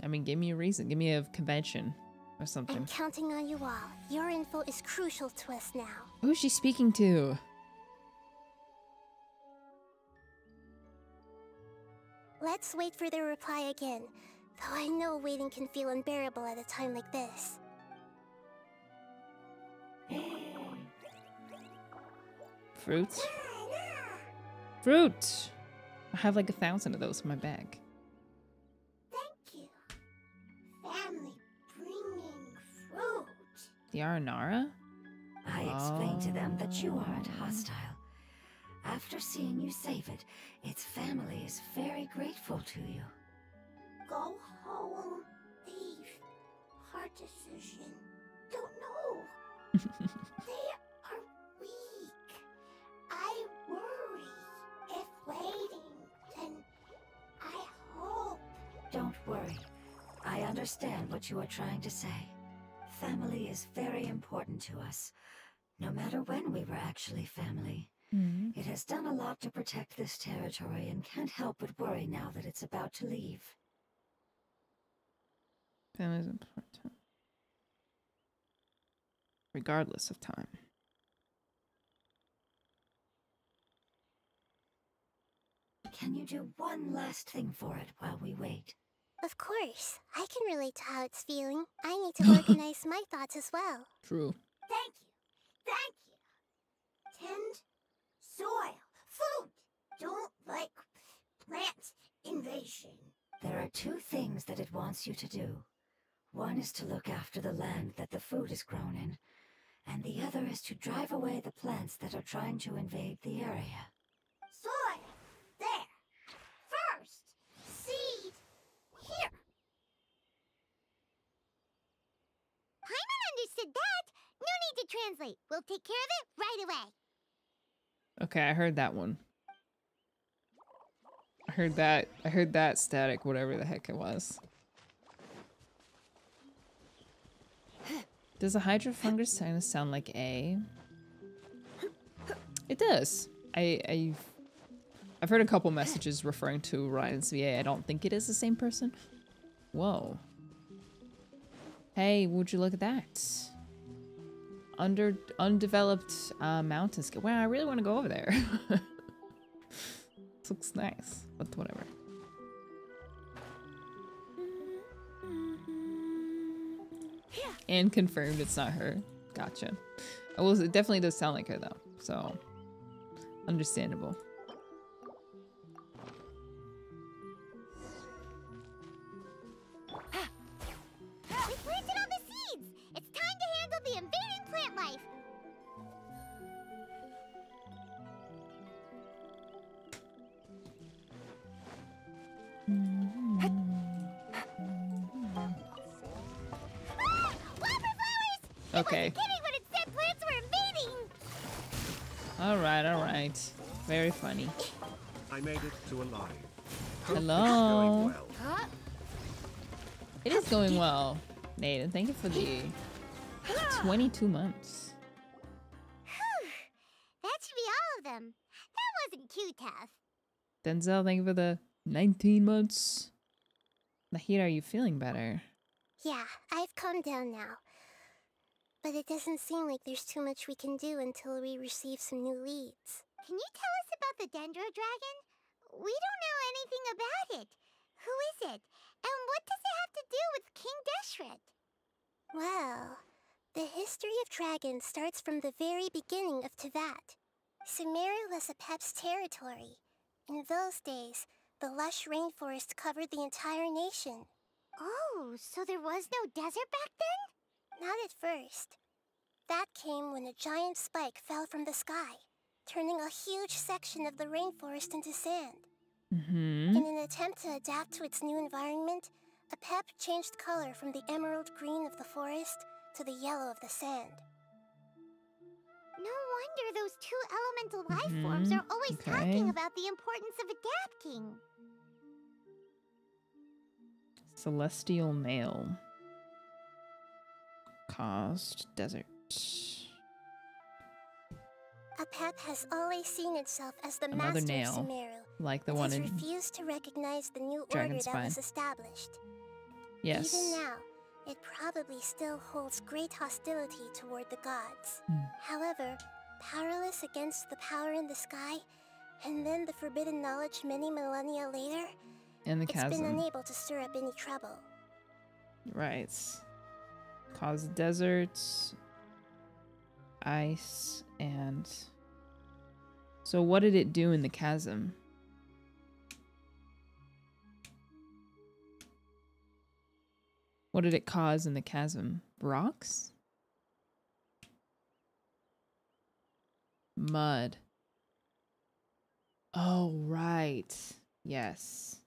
Speaker 3: I mean, give me a reason. Give me a convention or something.
Speaker 5: I'm counting on you all. Your info is crucial to us now.
Speaker 3: Who is she speaking to?
Speaker 5: Let's wait for their reply again. Though I know waiting can feel unbearable at a time like this.
Speaker 3: Fruits? Fruit! I have like 1,000 of those in my bag.
Speaker 12: Thank you. Family bringing fruit.
Speaker 3: The Aranara?
Speaker 11: I explained to them that you aren't hostile. After seeing you save it, its family is very grateful to you.
Speaker 12: Go home. Leave. Hard decision. Don't know. They are weak. I worry. If waiting, then I hope.
Speaker 11: Don't worry. I understand what you are trying to say. Family is very important to us, no matter when we were actually family. It has done a lot to protect this territory and can't help but worry now that it's about to leave.
Speaker 3: Family is important. Regardless of time.
Speaker 11: Can you do one last thing for it while we wait?
Speaker 5: Of course. I can relate to how it's feeling. I need to organize my thoughts as well.
Speaker 3: True.
Speaker 12: Thank you. Thank you. Tend soil
Speaker 11: Food! Don't like plant invasion. There are two things that it wants you to do. One is to look after the land that the food is grown in, and the other is to drive away the plants that are trying to invade the area. Soil! There! First! Seed! Here!
Speaker 12: Paimon understood that. No need to translate. We'll take care of it right away.
Speaker 3: Okay, I heard that one. I heard that static, whatever the heck it was. Does a hydrofungus sound like A? It does. I've heard a couple messages referring to Ryan's VA. I don't think it is the same person. Whoa. Hey, would you look at that? Undeveloped mountains. Wow, I really want to go over there. This looks nice, but whatever. And confirmed it's not her. Gotcha. Well, it definitely does sound like her though, so understandable.
Speaker 12: We planted all the seeds. It's time to handle the invading plant life.
Speaker 3: Okay.
Speaker 12: Kidding when it said plants were invading.
Speaker 3: All right. Very funny.
Speaker 2: I made it to alive.
Speaker 3: Hello.
Speaker 12: Huh?
Speaker 3: It is going well, Nate, and thank you for the 22 months.
Speaker 12: That should be all of them. That wasn't too tough.
Speaker 3: Denzel, thank you for the 19 months. Nahida, are you feeling better?
Speaker 5: Yeah, I've calmed down now. But it doesn't seem like there's too much we can do until we receive some new leads.
Speaker 12: Can you tell us about the Dendro Dragon? We don't know anything about it. Who is it? And what does it have to do with King Deshret?
Speaker 5: Well, the history of dragons starts from the very beginning of Teyvat. Sumeru was Apep's territory. In those days, the lush rainforest covered the entire nation.
Speaker 12: Oh, so there was no desert back then?
Speaker 5: Not at first. That came when a giant spike fell from the sky, turning a huge section of the rainforest into sand.
Speaker 3: Mm-hmm.
Speaker 5: In an attempt to adapt to its new environment, Apep changed color from the emerald green of the forest to the yellow of the sand.
Speaker 12: No wonder those two elemental life forms are always talking about the importance of adapting.
Speaker 3: Celestial male. Caused desert.
Speaker 5: Apep has always seen itself as the
Speaker 3: Another
Speaker 5: master
Speaker 3: nail,
Speaker 5: of Sumeru,
Speaker 3: like the
Speaker 5: and
Speaker 3: one
Speaker 5: has
Speaker 3: in
Speaker 5: refused to recognize the new order
Speaker 3: Dragon's
Speaker 5: that
Speaker 3: Spine.
Speaker 5: was established.
Speaker 3: Yes.
Speaker 5: Even now, it probably still holds great hostility toward the gods. However, powerless against the power in the sky, and then the forbidden knowledge many millennia later,
Speaker 3: And the
Speaker 5: it's been
Speaker 3: chasm.
Speaker 5: unable to stir up any trouble.
Speaker 3: Right. Cause deserts, ice, and... So what did it do in the chasm? What did it cause in the chasm? Rocks? Mud. Oh, right. Yes.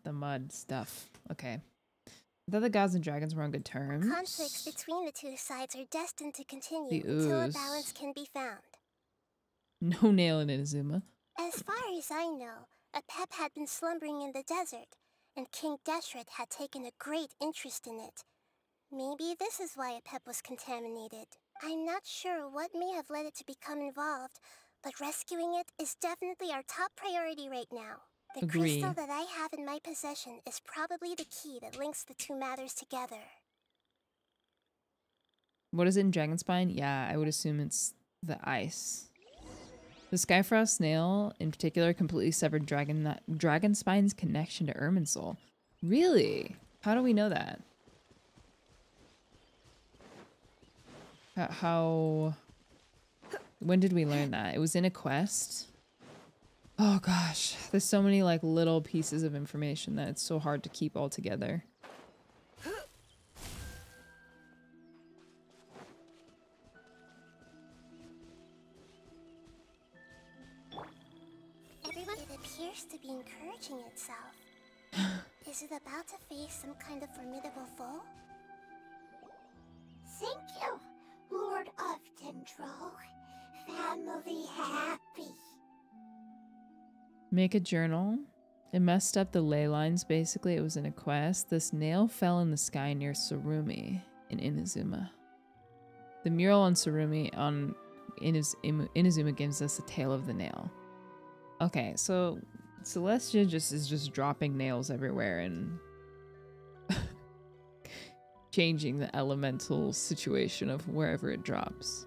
Speaker 3: The mud stuff. Okay. I thought the gods and dragons were on good terms.
Speaker 5: Conflicts between the two sides are destined to continue
Speaker 3: The
Speaker 5: until a
Speaker 3: ooze.
Speaker 5: balance can be found.
Speaker 3: No nail in Inazuma.
Speaker 5: As far as I know, Apep had been slumbering in the desert, and King Deshret had taken a great interest in it. Maybe this is why Apep was contaminated. I'm not sure what may have led it to become involved, but rescuing it is definitely our top priority right now. The
Speaker 3: Agree.
Speaker 5: crystal that I have in my possession is probably the key that links the two matters together.
Speaker 3: What is it in Dragonspine? Yeah, I would assume it's the ice. The Skyfrost snail, in particular, completely severed Dragonspine's connection to Irminsul. Really? How do we know that? How... When did we learn that? It was in a quest. Oh gosh, there's so many like little pieces of information that it's so hard to keep all together.
Speaker 5: Everyone, it appears to be encouraging itself. Is it about to face some kind of formidable foe?
Speaker 12: Thank you, Lord of Dendro. Family happy.
Speaker 3: Make a journal. It messed up the ley lines, basically. It was in a quest. This nail fell in the sky near Surumi in Inazuma. The mural on Surumi on Inazuma gives us a tale of the nail. Okay, so Celestia is just dropping nails everywhere and changing the elemental situation of wherever it drops.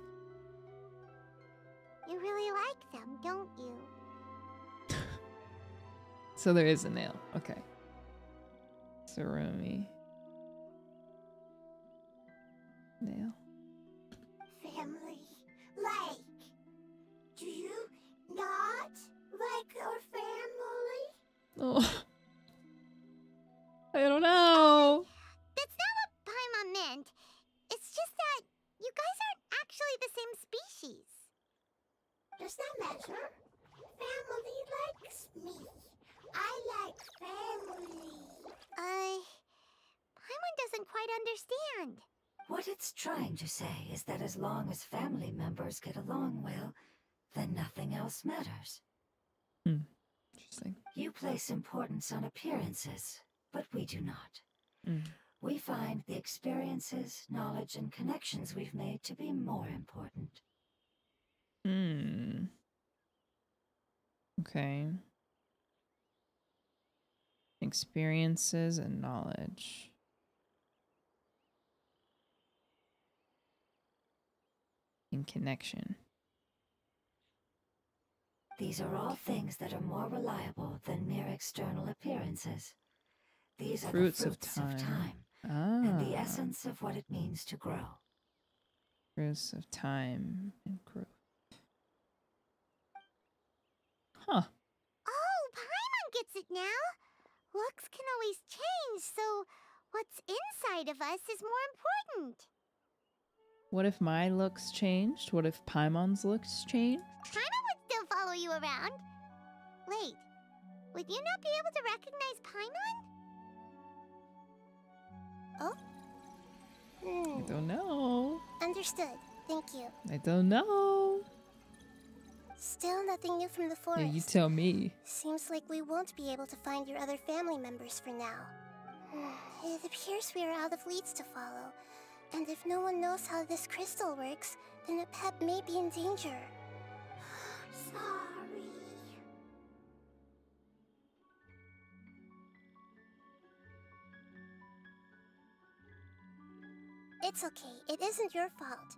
Speaker 12: You really like them, don't you?
Speaker 3: So there is a nail. Okay. Surumi. Nail.
Speaker 12: Family, like, do you not like your family?
Speaker 3: Oh. I don't know.
Speaker 12: That's not what Paimon meant. It's just that you guys aren't actually the same species. Does that matter? Family likes me. I like family. Paimon doesn't quite understand.
Speaker 11: What it's trying to say is that as long as family members get along well, then nothing else matters.
Speaker 3: Interesting.
Speaker 11: You place importance on appearances, but we do not. We find the experiences, knowledge, and connections we've made to be more important.
Speaker 3: Okay. Experiences and knowledge. In connection.
Speaker 11: These are all things that are more reliable than mere external appearances. These are
Speaker 3: Fruits
Speaker 11: the
Speaker 3: of
Speaker 11: fruits of time,
Speaker 3: Ah.
Speaker 11: and the essence of what it means to grow.
Speaker 3: Fruits of time and growth. Huh.
Speaker 12: Oh, Paimon gets it now. Looks can always change, so what's inside of us is more important.
Speaker 3: What if my looks changed? What if Paimon's looks changed?
Speaker 12: Paimon would still follow you around. Wait, would you not be able to recognize Paimon?
Speaker 3: I don't know.
Speaker 5: Understood. Thank you.
Speaker 3: I don't know.
Speaker 5: Still nothing new from the forest.
Speaker 3: Yeah, you tell me.
Speaker 5: Seems like we won't be able to find your other family members for now. It appears we are out of leads to follow. And if no one knows how this crystal works, then Apep may be in danger.
Speaker 12: Sorry.
Speaker 5: It's okay. It isn't your fault.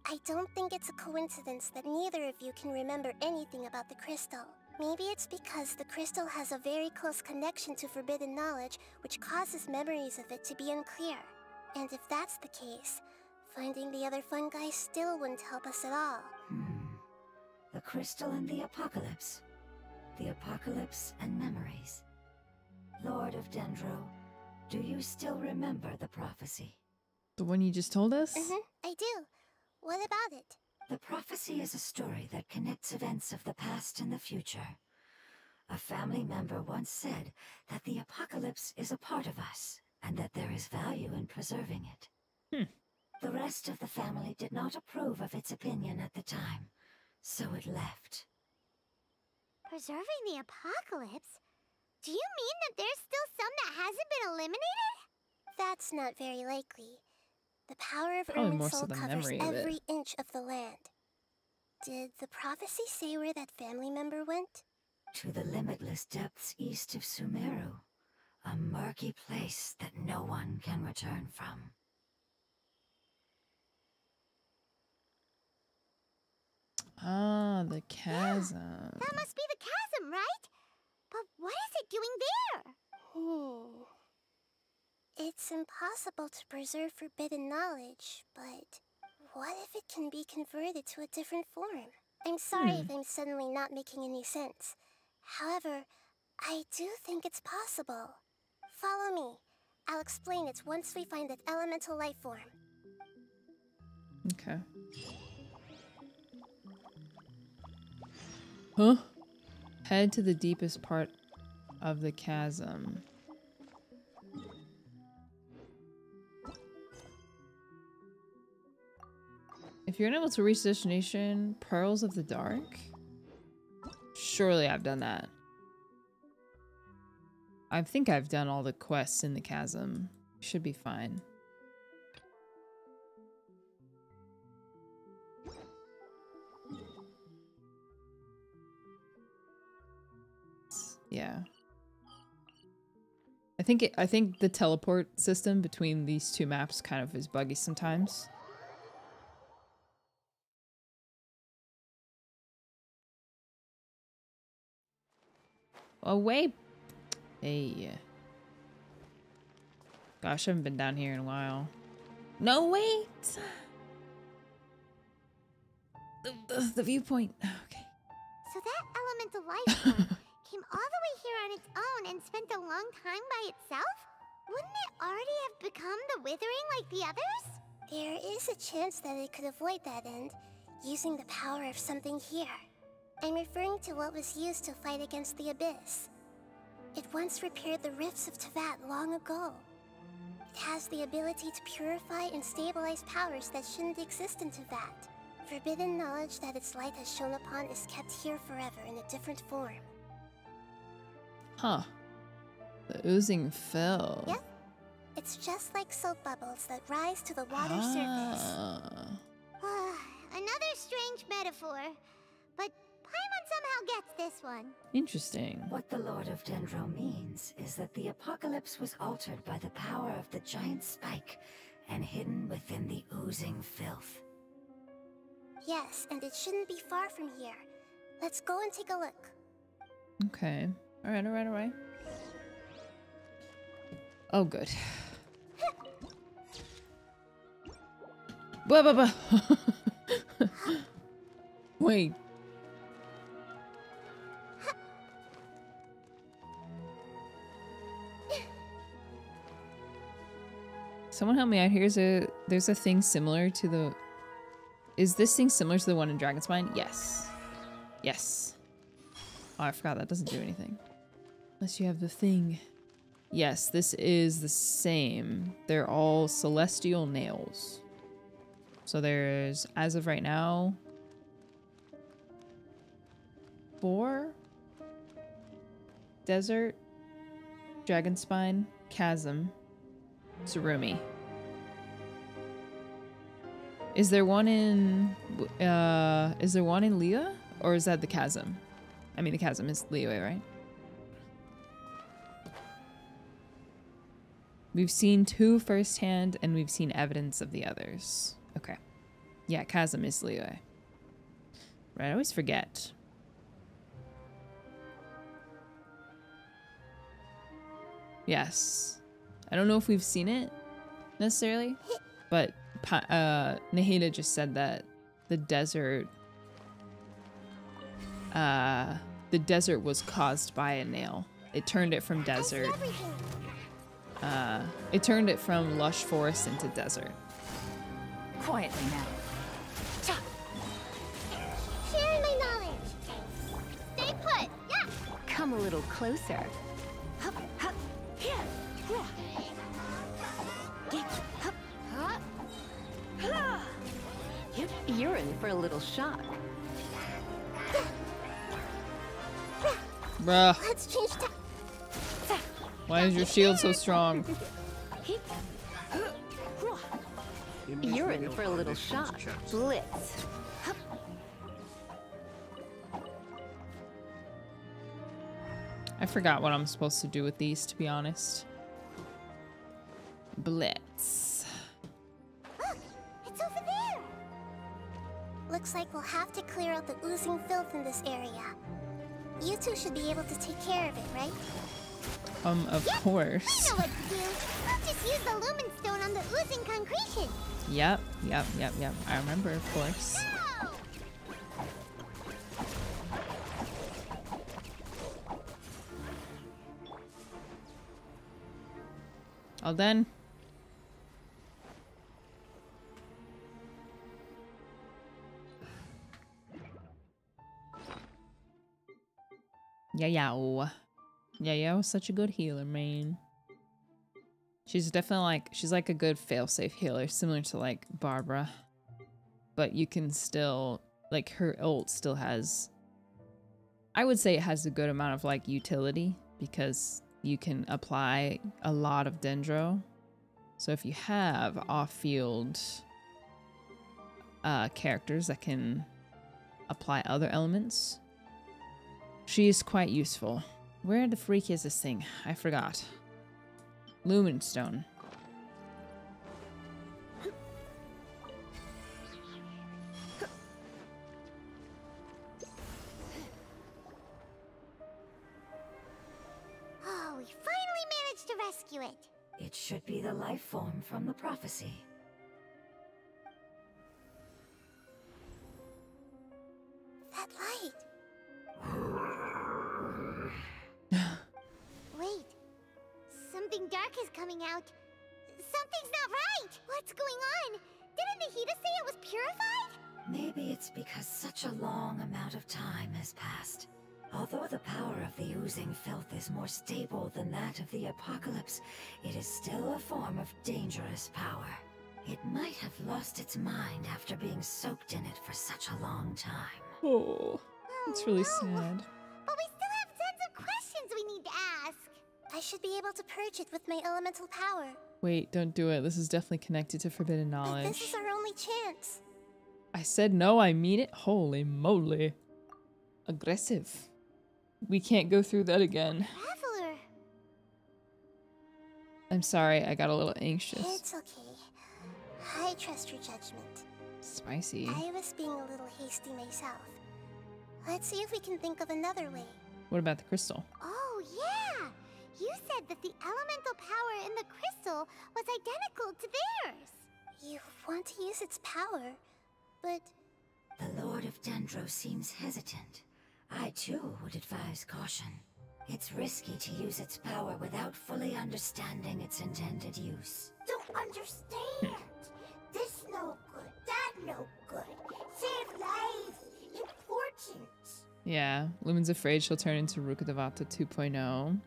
Speaker 5: I don't think it's a coincidence that neither of you can remember anything about the crystal. Maybe it's because the crystal has a very close connection to forbidden knowledge, which causes memories of it to be unclear. And if that's the case, finding the other fungi still wouldn't help us at all.
Speaker 11: The crystal and the apocalypse. The apocalypse and memories. Lord of Dendro, do you still remember the prophecy?
Speaker 3: The one you just told us?
Speaker 5: I do. What about it?
Speaker 11: The prophecy is a story that connects events of the past and the future. A family member once said that the apocalypse is a part of us, and that there is value in preserving it. The rest of the family did not approve of its opinion at the time, so it left.
Speaker 12: Preserving the apocalypse? Do you mean that there's still some that hasn't been eliminated?
Speaker 5: That's not very likely. The power of
Speaker 3: Probably more
Speaker 5: Irminsul
Speaker 3: so the
Speaker 5: covers
Speaker 3: memory of it.
Speaker 5: every inch of the land. Did the prophecy say where that family member went?
Speaker 11: To the limitless depths east of Sumeru. A murky place that no one can return from.
Speaker 3: Ah, the chasm.
Speaker 12: That must be the chasm, right? But what is it doing there?
Speaker 5: It's impossible to preserve forbidden knowledge, but What if it can be converted to a different form? I'm sorry if I'm suddenly not making any sense. However, I do think it's possible. Follow me. I'll explain it once we find that elemental life form.
Speaker 3: Okay. Huh? Head to the deepest part of the chasm. If you're unable to reach the destination, Pearls of the Dark? Surely I've done that. I think I've done all the quests in the chasm. Should be fine. Yeah. I think the teleport system between these two maps kind of is buggy sometimes. Away. Hey. Gosh, I haven't been down here in a while. No, wait. The viewpoint. Okay.
Speaker 12: So that elemental life form came all the way here on its own and spent a long time by itself? Wouldn't it already have become the Withering like the others?
Speaker 5: There is a chance that it could avoid that end, using the power of something here. I'm referring to what was used to fight against the Abyss. It once repaired the rifts of Teyvat long ago. It has the ability to purify and stabilize powers that shouldn't exist in Teyvat. Forbidden knowledge that its light has shone upon is kept here forever in a different form.
Speaker 3: Huh. The oozing fill.
Speaker 5: Yep. It's just like soap bubbles that rise to the water surface.
Speaker 12: Another strange metaphor, but Paimon somehow gets this one.
Speaker 3: Interesting.
Speaker 11: What the Lord of Dendro means is that the apocalypse was altered by the power of the giant spike and hidden within the oozing filth.
Speaker 5: Yes, and it shouldn't be far from here. Let's go and take a look.
Speaker 3: Okay. Alright, alright, alright. Oh, good. Blah, blah, blah. Wait. Someone help me out. There's a thing similar to the... Is this thing similar to the one in Dragon's Spine? Yes. Yes. Oh, I forgot that doesn't do anything. Unless you have the thing. Yes, this is the same. They're all celestial nails. So there's, as of right now, 4. Desert, Dragon Spine, Chasm, Tsurumi. Is there one in Liyue? Or is that the Chasm? I mean, the Chasm is Liyue, right? We've seen 2 firsthand, and we've seen evidence of the others. Okay. Yeah, Chasm is Liyue. Right, I always forget. Yes. I don't know if we've seen it, necessarily, but Nahida just said that the desert was caused by a nail. It turned it from desert. It turned it from lush forest into desert.
Speaker 7: Quietly now.
Speaker 12: Sharing my knowledge. Stay put. Yeah.
Speaker 7: Come a little closer. Hup, hup, here. You're in for a little shock.
Speaker 3: Bruh.
Speaker 5: Let's change
Speaker 3: Why is your shield so strong?
Speaker 7: You're in for a little shock. Blitz.
Speaker 3: I forgot what I'm supposed to do with these, to be honest. Blitz.
Speaker 5: Look, it's over there. Looks like we'll have to clear out the oozing filth in this area. You two should be able to take care of it, right?
Speaker 3: Of course.
Speaker 12: I know what to do. I'll just use the Lumen Stone on the oozing concretion.
Speaker 3: Yep. I remember, of course.
Speaker 12: Go!
Speaker 3: All done. Yeah, was such a good healer, man. She's definitely like, she's like a good failsafe healer, similar to like Barbara. But you can still, like her ult still has, I would say it has a good amount of like utility because you can apply a lot of Dendro. So if you have off-field characters that can apply other elements, she is quite useful. Where the freak is this thing? I forgot. Lumen Stone.
Speaker 12: Oh, we finally managed to rescue it.
Speaker 11: It should be the life form from the prophecy.
Speaker 5: That light.
Speaker 12: Wait. Something dark is coming out. Something's not right. What's going on? Didn't Nahida say it was purified?
Speaker 11: Maybe it's because such a long amount of time has passed. Although the power of the oozing filth is more stable than that of the apocalypse, it is still a form of dangerous power. It might have lost its mind after being soaked in it for such a long time.
Speaker 3: Oh, it's really sad.
Speaker 12: But we still have tons of questions we need to ask.
Speaker 5: I should be able to purge it with my elemental power.
Speaker 3: Wait, don't do it. This is definitely connected to forbidden knowledge.
Speaker 5: But this is our only chance.
Speaker 3: I said no, I mean it. Holy moly. Aggressive. We can't go through that again.
Speaker 12: Traveler.
Speaker 3: I'm sorry, I got a little anxious.
Speaker 5: It's okay. I trust your judgment.
Speaker 3: Spicy.
Speaker 5: I was being a little hasty myself. Let's see if we can think of another way.
Speaker 3: What about the crystal?
Speaker 12: Oh, yeah! You said that the elemental power in the crystal was identical to theirs.
Speaker 5: You want to use its power, but...
Speaker 11: The Lord of Dendro seems hesitant. I too would advise caution. It's risky to use its power without fully understanding its intended use.
Speaker 12: Don't understand. This no good, that no good. Save lives. Important.
Speaker 3: Yeah, Lumen's afraid she'll turn into Rukkhadevata 2.0.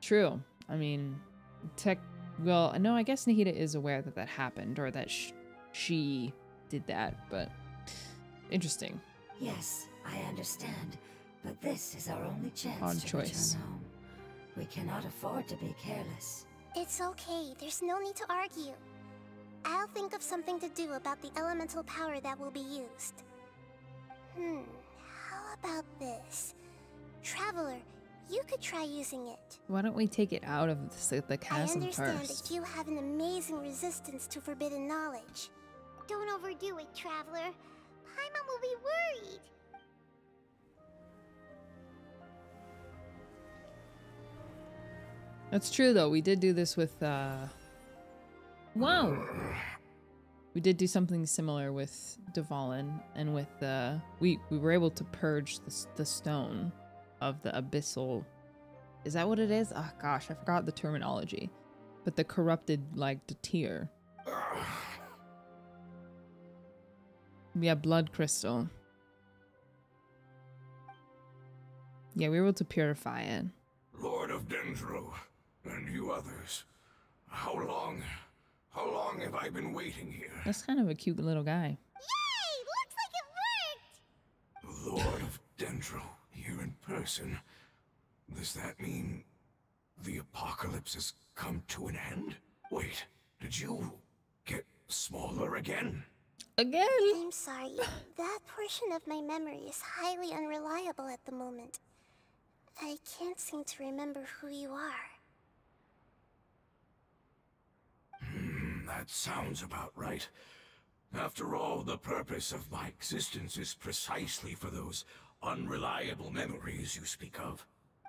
Speaker 3: True. I mean, well, no, I guess Nahida is aware that that happened, or that she did that, but interesting.
Speaker 11: Yes, I understand, but this is our only chance
Speaker 3: Odd
Speaker 11: to
Speaker 3: choice.
Speaker 11: return home. We cannot afford to be careless.
Speaker 5: It's okay. There's no need to argue. I'll think of something to do about the elemental power that will be used. How about this? Traveler, you could try using it.
Speaker 3: Why don't we take it out of the chasm
Speaker 5: I understand
Speaker 3: first?
Speaker 5: that you have an amazing resistance to forbidden knowledge.
Speaker 12: Don't overdo it, Traveler. Paimon will be worried.
Speaker 3: That's true, though. We did do this with, Wow! We did do something similar with Dvalin, and with, we were able to purge the stone of the abyssal... Is that what it is? Oh, gosh, I forgot the terminology. But the corrupted, like, the tear. Yeah, blood crystal. Yeah, we were able to purify it.
Speaker 13: Lord of Dendro, and you others, how long have I been waiting here?
Speaker 3: That's kind of a cute little guy.
Speaker 12: Yay! Looks like it worked!
Speaker 13: Lord of Dendro, here in person. Does that mean the apocalypse has come to an end? Wait, did you get smaller again?
Speaker 3: Again?
Speaker 5: I'm sorry. That portion of my memory is highly unreliable at the moment. I can't seem to remember who you are.
Speaker 13: That sounds about right. After all, the purpose of my existence is precisely for those unreliable memories you speak of.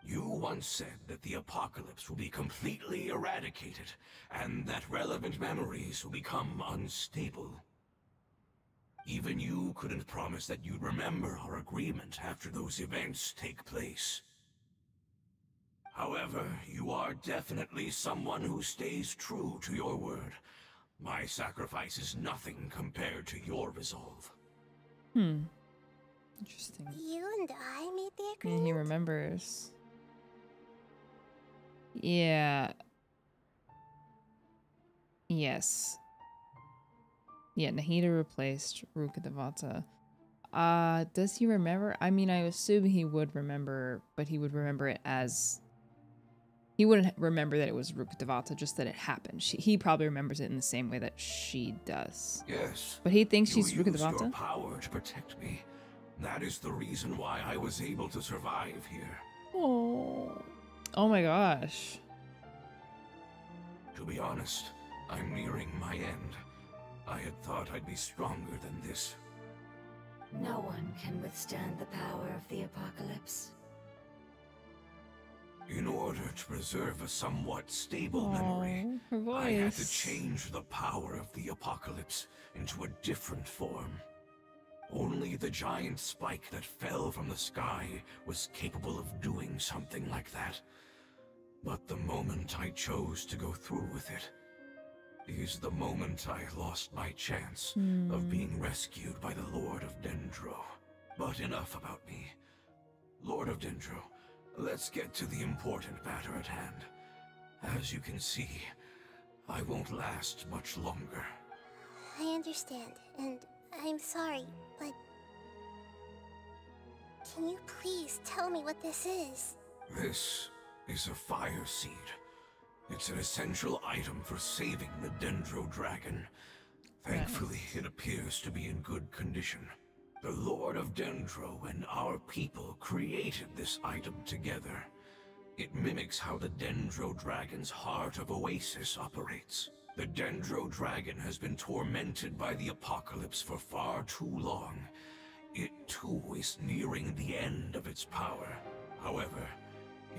Speaker 13: You once said that the apocalypse will be completely eradicated, and that relevant memories will become unstable. Even you couldn't promise that you'd remember our agreement after those events take place. However, you are definitely someone who stays true to your word. My sacrifice is nothing compared to your resolve.
Speaker 3: Interesting.
Speaker 5: You and I made the
Speaker 3: Yeah,
Speaker 5: agreement?
Speaker 3: he remembers. Yeah. Yes. Yeah, Nahida replaced Rukkhadevata. Does he remember? I mean, I assume he would remember, but he would remember it as... He wouldn't remember that it was Rukkhadevata, just that it happened. He probably remembers it in the same way that she does.
Speaker 13: Yes.
Speaker 3: But he thinks she's
Speaker 13: You used your
Speaker 3: Rukkhadevata?
Speaker 13: power to protect me. That is the reason why I was able to survive here.
Speaker 3: Oh. Oh my gosh.
Speaker 13: To be honest, I'm nearing my end. I had thought I'd be stronger than this.
Speaker 11: No one can withstand the power of the apocalypse.
Speaker 13: In order to preserve a somewhat stable memory,
Speaker 3: her voice.
Speaker 13: I had to change the power of the apocalypse into a different form. Only the giant spike that fell from the sky was capable of doing something like that. But the moment I chose to go through with it is the moment I lost my chance of being rescued by the Lord of Dendro. But enough about me. Lord of Dendro, let's get to the important matter at hand. As you can see, I won't last much longer.
Speaker 5: I understand, and I'm sorry, but... Can you please tell me what this is?
Speaker 13: This is a fire seed. It's an essential item for saving the Dendro Dragon. Thankfully, it appears to be in good condition. The Lord of Dendro and our people created this item together. It mimics how the Dendro Dragon's Heart of Oasis operates. The Dendro Dragon has been tormented by the apocalypse for far too long. It too is nearing the end of its power. However,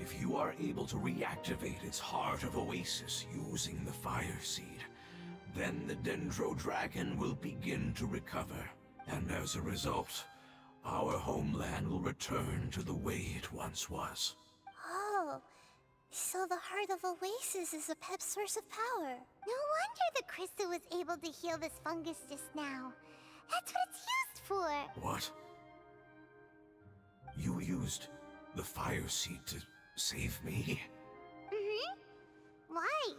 Speaker 13: if you are able to reactivate its Heart of Oasis using the Fire Seed, then the Dendro Dragon will begin to recover. And as a result, our homeland will return to the way it once was.
Speaker 5: Oh, so the Heart of Oasis is a pep source of power.
Speaker 12: No wonder the crystal was able to heal this fungus just now. That's what it's used for.
Speaker 13: What? You used the Fire Seed to save me?
Speaker 12: Why?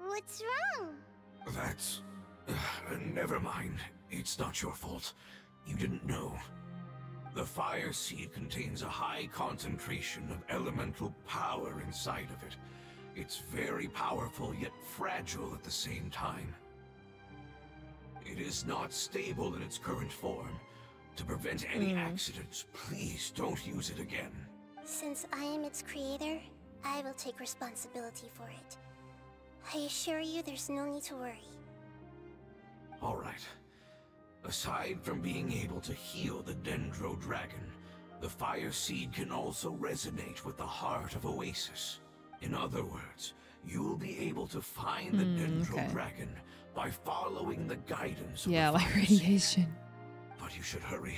Speaker 12: What's wrong?
Speaker 13: That's... never mind. It's not your fault. You didn't know. The Fire Seed contains a high concentration of elemental power inside of it. It's very powerful, yet fragile at the same time. It is not stable in its current form. To prevent any accidents, please don't use it again.
Speaker 5: Since I am its creator, I will take responsibility for it. I assure you there's no need to worry.
Speaker 13: Alright. Aside from being able to heal the Dendro Dragon, the Fire Seed can also resonate with the Heart of Oasis. In other words, you'll be able to find the Dendro Dragon by following the guidance of the
Speaker 3: like
Speaker 13: Fire Seed.
Speaker 3: radiation.
Speaker 13: But you should hurry.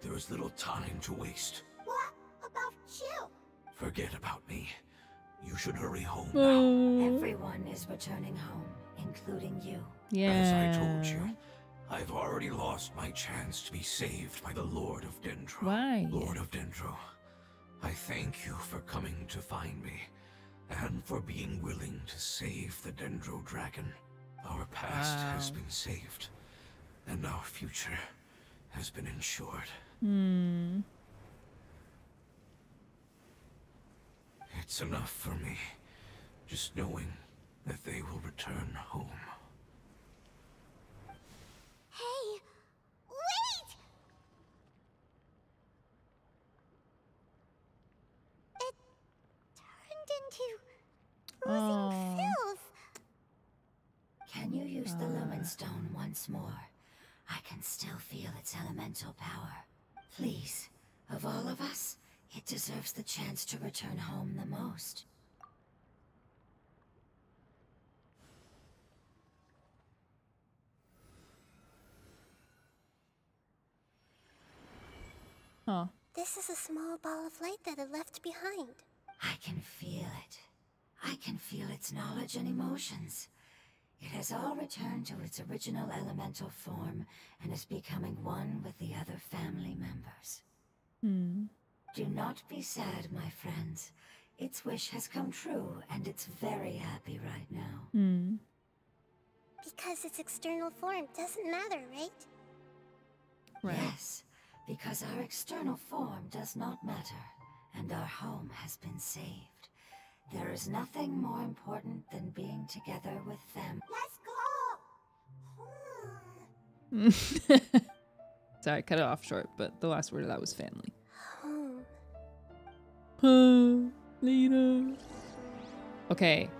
Speaker 13: There is little time to waste.
Speaker 12: What about you?
Speaker 13: Forget about me. You should hurry home
Speaker 3: now.
Speaker 11: Everyone is returning home, including you.
Speaker 13: As I told you, I've already lost my chance to be saved by the Lord of Dendro.
Speaker 3: Why?
Speaker 13: Lord of Dendro, I thank you for coming to find me, and for being willing to save the Dendro Dragon. Our past has been saved, and our future has been ensured. It's enough for me, just knowing that they will return home.
Speaker 12: Hey, wait! It turned into oozing filth.
Speaker 11: Can you use the Lumen Stone once more? I can still feel its elemental power. Please, of all of us, It deserves the chance to return home the most.
Speaker 3: Huh.
Speaker 5: This is a small ball of light that it left behind.
Speaker 11: I can feel it. I can feel its knowledge and emotions. It has all returned to its original elemental form and is becoming one with the other family members. Do not be sad, my friends. Its wish has come true, and it's very happy right now.
Speaker 5: Because its external form doesn't matter, right?
Speaker 11: Yes, because our external form does not matter, and our home has been saved. There is nothing more important than being together with them.
Speaker 5: Let's go!
Speaker 3: Sorry, I cut it off short, but the last word of that was family. Later. Okay.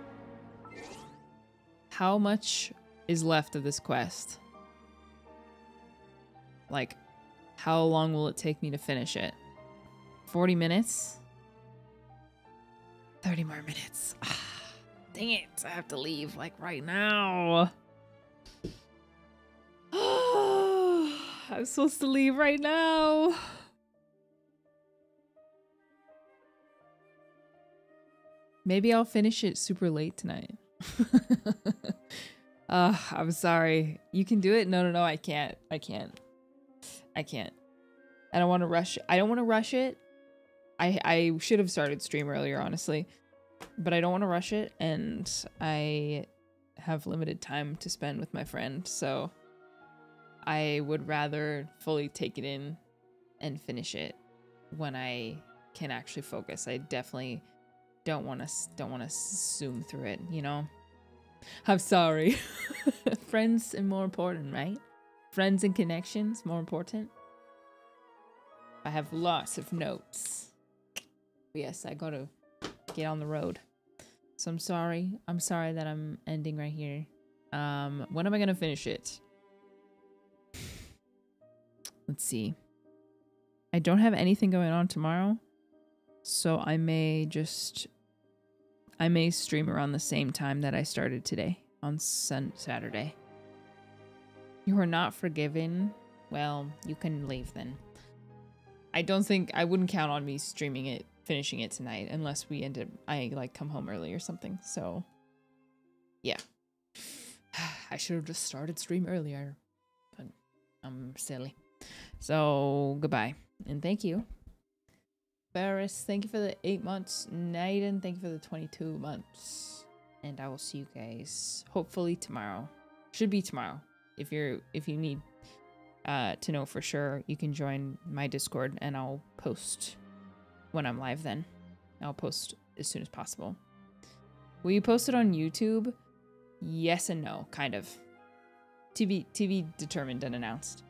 Speaker 3: How much is left of this quest? Like, how long will it take me to finish it? 40 minutes? 30 more minutes. Ah, dang it. I have to leave, like, right now. I'm supposed to leave right now. Maybe I'll finish it super late tonight. I'm sorry. You can do it? No, I can't. I can't. I don't want to rush. I don't want to rush it. I should have started stream earlier, honestly. But I don't want to rush it, and I have limited time to spend with my friend, so I would rather fully take it in and finish it when I can actually focus. I definitely don't want to zoom through it, you know? I'm sorry. Friends are more important, right? Friends and connections more important. I have lots of notes. But yes, I gotta get on the road. So I'm sorry. I'm sorry that I'm ending right here. When am I gonna finish it? Let's see. I don't have anything going on tomorrow, so I may stream around the same time that I started today on Saturday. You are not forgiven. Well, you can leave then. I wouldn't count on me finishing it tonight unless I like come home early or something. So yeah. I should have just started stream earlier, but I'm silly. So goodbye and thank you. Barris, thank you for the 8 months. Naiden, thank you for the 22 months. And I will see you guys hopefully tomorrow. Should be tomorrow. If you need to know for sure, you can join my Discord and I'll post when I'm live then. I'll post as soon as possible. Will you post it on YouTube? Yes and no, kind of. To be determined and announced.